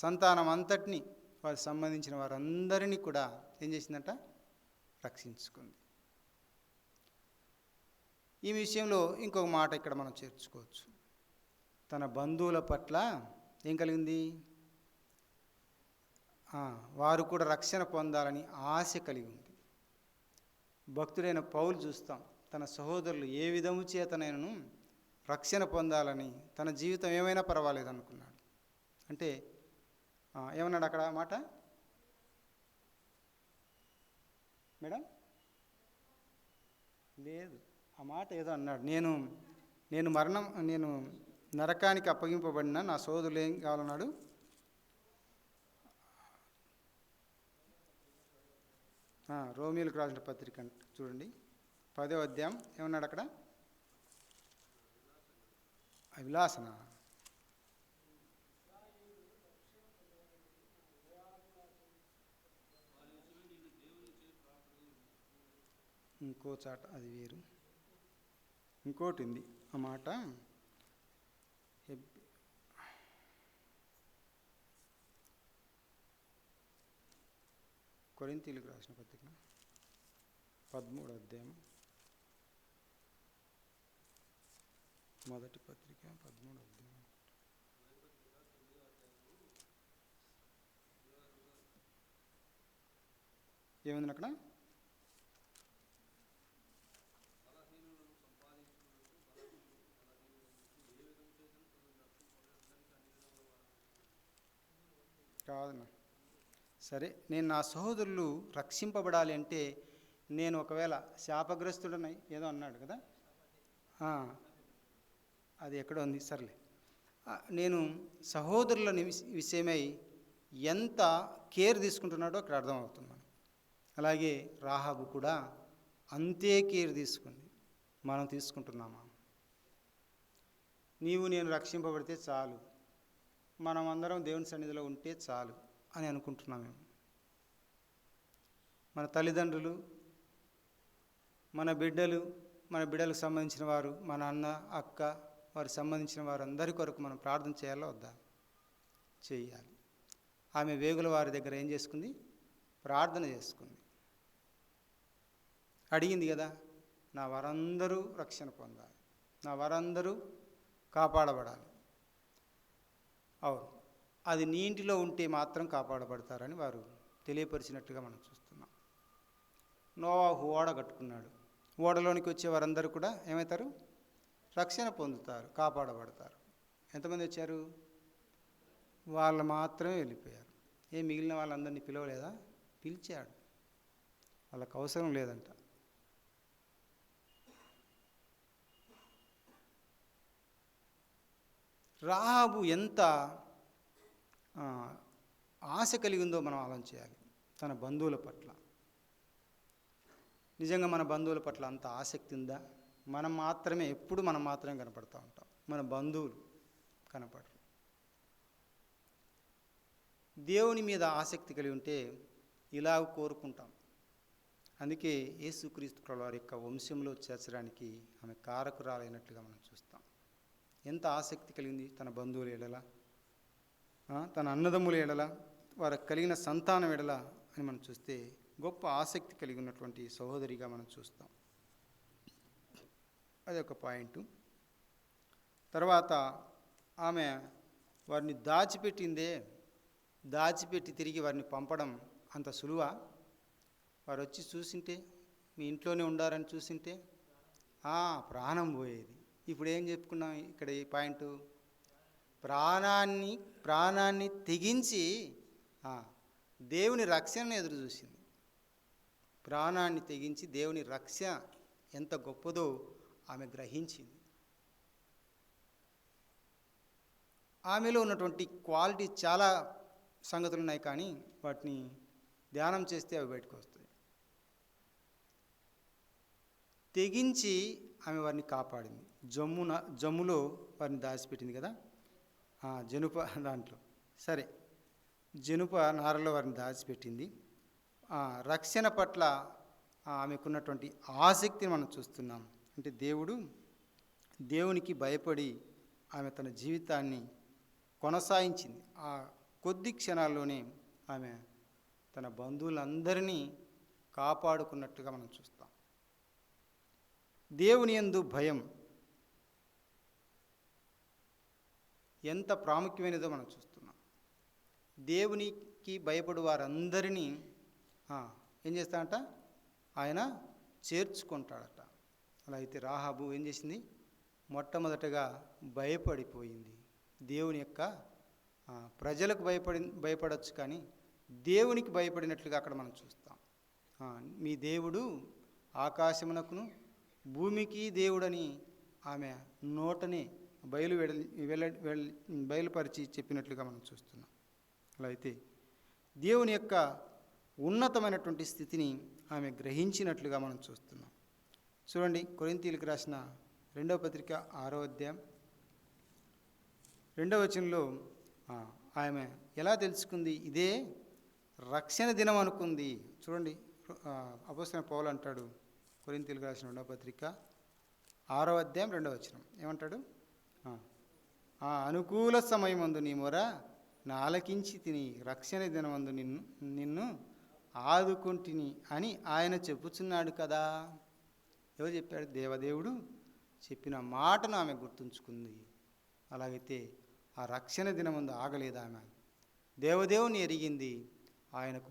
సంతానం అంతటినీ, వారికి సంబంధించిన వారందరినీ కూడా ఏం చేసిందంట? రక్షించుకుంది. ఈ విషయంలో ఇంకొక మాట ఇక్కడ మనం చేర్చుకోవచ్చు. తన బంధువుల పట్ల ఏం కలిగింది? వారు కూడా రక్షణ పొందాలని ఆశ కలిగి ఉంది. భక్తుడైన పౌలు చూస్తాం, తన సహోదరులు ఏ విధము చేతనైనను రక్షణ పొందాలని తన జీవితం ఏమైనా పర్వాలేదు అనుకున్నాడు. అంటే ఏమన్నాడు అక్కడ మాట? మేడం లేదు, ఆ మాట ఏదో అన్నాడు. నేను నరకానికి అప్పగింపబడిన నా సోదరులు ఏం కావాలన్నాడు? రోమియోలకు రాసిన పత్రిక చూడండి, 10వ అధ్యాయం ఏమన్నాడు అక్కడ? విలాసన ఇంకో చాట అది వేరు, ఇంకోటి ఉంది ఆ మాట. కొరింథీయులకు రాసిన పత్రిక 13వ అధ్యాయం, మొదటి పత్రిక 13వ అధ్యాయం. ఏముంది అక్కడ? కాదన్నా, సరే, నేను నా సహోదరులు రక్షింపబడాలి అంటే నేను ఒకవేళ శాపగ్రస్తుడనై ఏదో అన్నాడు కదా, అది ఎక్కడో ఉంది, సర్లే. నేను సహోదరుల విషయమై ఎంత కేర్ తీసుకుంటున్నాడో అక్కడ అర్థమవుతుంది. అలాగే రాహాబు కూడా అంతే కేర్ తీసుకుంది. మనం తీసుకుంటున్నామా? నీవు నేను రక్షింపబడితే చాలు, మనం అందరం దేవుని సన్నిధిలో ఉంటే చాలు అని అనుకుంటున్నామేమో. మన తల్లిదండ్రులు, మన బిడ్డలకు సంబంధించిన వారు, మన అన్న అక్క వారికి సంబంధించిన వారందరి కొరకు మనం ప్రార్థన చేయాలా వద్దా? చేయాలి. ఆమె వేగుల వారి దగ్గర ఏం చేసుకుంది? ప్రార్థన చేసుకుంది. అడిగింది కదా, నా వారందరూ రక్షణ పొందాలి, నా వారందరూ కాపాడబడాలి. అవును, అది నీ ఇంటిలో ఉంటే మాత్రం కాపాడబడతారని వారు తెలియపరిచినట్టుగా మనం చూస్తున్నాం. నోవాహు ఓడ కట్టుకున్నాడు. ఓడలోనికి వచ్చే వారందరూ కూడా ఏమవుతారు? రక్షణ పొందుతారు, కాపాడబడతారు. ఎంతమంది వచ్చారు? వాళ్ళు మాత్రమే వెళ్ళిపోయారు. మిగిలిన వాళ్ళందరినీ పిలవలేదా? పిలిచాడు, వాళ్ళకు అవసరం లేదంట. రాహాబు ఎంత ఆశ కలిగి ఉందో మనం ఆలోచన చేయాలి తన బంధువుల పట్ల. నిజంగా మన బంధువుల పట్ల అంత ఆసక్తి ఉందా? మనం మాత్రమే కనపడుతూ ఉంటాం, మన బంధువులు కనపడరు. దేవుని మీద ఆసక్తి కలిగి ఉంటే ఇలా కోరుకుంటాం, అందుకే యేసుక్రీస్తు ప్రభువారి యొక్క వంశంలో చేర్చడానికి ఆమె కారకురాలైనట్లుగా మనం చూస్తాం. ఎంత ఆసక్తి కలిగింది తన బంధువుల ఎడల, తన అన్నదమ్ముల ఎడల, వారికి కలిగిన సంతానం ఎడల అని మనం చూస్తే గొప్ప ఆసక్తి కలిగి ఉన్నటువంటి సహోదరిగా మనం చూస్తాం. అదొక పాయింట్. తర్వాత ఆమె వారిని దాచిపెట్టి తిరిగి వారిని పంపడం అంత సులువా? వారు వచ్చి చూసింటే, మీ ఇంట్లోనే ఉండారని చూసింటే ప్రాణం పోయేది. ఇప్పుడు ఏం చెప్పుకున్నాం ఇక్కడ ఈ పాయింట్? ప్రాణాన్ని తెగించి దేవుని రక్షణను ఎదురు చూసింది. ప్రాణాన్ని తెగించి దేవుని రక్షణ ఎంత గొప్పదో ఆమె గ్రహించింది. ఆమెలో ఉన్నటువంటి క్వాలిటీ చాలా సంగతులు ఉన్నాయి, కానీ వాటిని ధ్యానం చేస్తే అవి బయటకు వస్తాయి. తెగించి ఆమె వారిని కాపాడింది. జమ్ములో వారిని దాచిపెట్టింది కదా, జనుప దాంట్లో, సరే, జనుప నారలో వారిని దాచిపెట్టింది. రక్షణ పట్ల ఆమెకున్నటువంటి ఆసక్తిని మనం చూస్తున్నాం. అంటే దేవునికి భయపడి ఆమె తన జీవితాన్ని కొనసాగించింది. ఆ కొద్ది క్షణాల్లోనే ఆమె తన బంధువులందరినీ కాపాడుకున్నట్టుగా మనం చూస్తాం. దేవుని యందు భయం ఎంత ప్రాముఖ్యమైనదో మనం చూస్తున్నాం. దేవునికి భయపడు వారందరినీ ఏం చేస్తాడంట? ఆయన చేర్చుకుంటాడట. అలా అయితే రాహాబు ఏం చేసింది? మొట్టమొదటగా భయపడిపోయింది. దేవుని యొక్క ప్రజలకు భయపడవచ్చు, కానీ దేవునికి భయపడినట్లుగా అక్కడ మనం చూస్తాం. మీ దేవుడు ఆకాశమునకును భూమికి దేవుడని ఆమె నోటనే బయలుపరిచి చెప్పినట్లుగా మనం చూస్తున్నాం. అలా అయితే దేవుని యొక్క ఉన్నతమైనటువంటి స్థితిని ఆమె గ్రహించినట్లుగా మనం చూస్తున్నాం. చూడండి, కొరింథీయులకు రాసిన 2వ పత్రిక 6వ అధ్యాయం 2వ వచనంలో ఆమె ఎలా తెలుసుకుంది? ఇదే రక్షణ దినం అనుకుంది. చూడండి, అపోస్తలుడైన పౌలు అంటాడు, కొరింథీయులకు రాసిన 2వ పత్రిక 6వ అధ్యాయం 2వ వచనం ఏమంటాడు? అనుకూల సమయమందు నీ మొర నా ఆలకించి తిని రక్షణ దినమందు నిన్ను ఆదుకుంటిని అని ఆయన చెప్పుచున్నాడు కదా. ఎవరు చెప్పాడు? దేవదేవుడు చెప్పిన మాటను ఆమె గుర్తుంచుకుంది. అలాగైతే ఆ రక్షణ దినమందు ఆగలేదు ఆమె. దేవదేవుని ఎరిగింది, ఆయనకు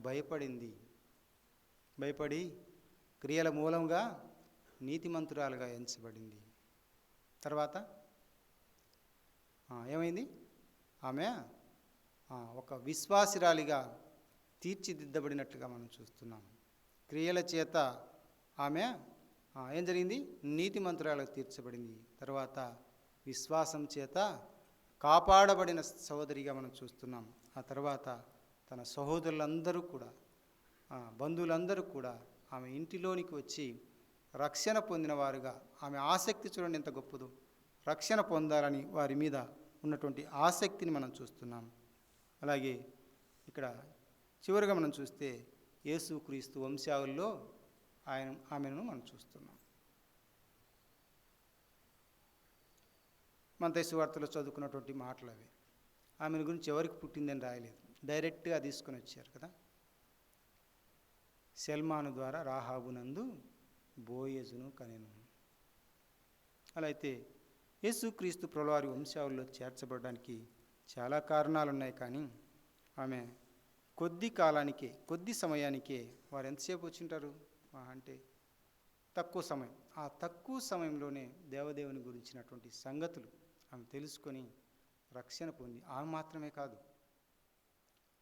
భయపడి క్రియల మూలంగా నీతిమంతురాలుగా ఎంచబడింది. తర్వాత ఏమైంది? ఆమె ఒక విశ్వాసిరాలిగా తీర్చిదిద్దబడినట్లుగా మనం చూస్తున్నాం. క్రియల చేత ఆమె ఏం జరిగింది? నీతిమంతురాలుగా తీర్చబడింది. తర్వాత విశ్వాసం చేత కాపాడబడిన సహోదరిగా మనం చూస్తున్నాం. ఆ తర్వాత తన సహోదరులందరూ కూడా, బంధువులందరూ కూడా ఆమె ఇంటిలోనికి వచ్చి రక్షణ పొందిన వారుగా, ఆమె ఆసక్తి చూడండి ఎంత గొప్పదో, రక్షణ పొందాలని వారి మీద ఉన్నటువంటి ఆసక్తిని మనం చూస్తున్నాం. అలాగే ఇక్కడ చివరిగా మనం చూస్తే యేసుక్రీస్తు వంశావళిలో ఆమెను మనం చూస్తున్నాం. మత్తయి సువార్తలో చదువుకున్నటువంటి మాటలు అవి. ఆమెను గురించి ఎవరికి పుట్టిందని రాయలేదు, డైరెక్ట్గా తీసుకొని వచ్చారు కదా. సెల్మాను ద్వారా రాహాబునందు బోయజును కనెను. అలా అయితే యేసుక్రీస్తు ప్రభువారి వంశావళిలో చేర్చబడడానికి చాలా కారణాలు ఉన్నాయి, కానీ ఆమె కొద్ది సమయానికే వారు ఎంతసేపు వచ్చింటారు అంటే తక్కువ సమయం. ఆ తక్కువ సమయంలోనే దేవదేవుని గురించినటువంటి సంగతులు ఆమె తెలుసుకొని రక్షణ పొంది, ఆమె మాత్రమే కాదు,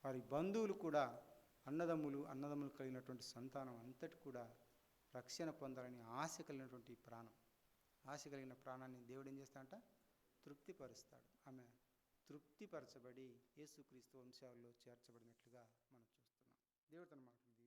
వారి బంధువులు కూడా, అన్నదమ్ములు కలిగినటువంటి సంతానం అంతటి కూడా రక్షణ పొందాలని ఆశ కలిగిన ప్రాణాన్ని దేవుడు ఏం చేస్తాడంట? తృప్తిపరుస్తాడు. ఆమె తృప్తిపరచబడి యేసుక్రీస్తు వంశావళిలో చేర్చబడినట్లుగా మనం చూస్తున్నాం. దేవుడు తన మాటలు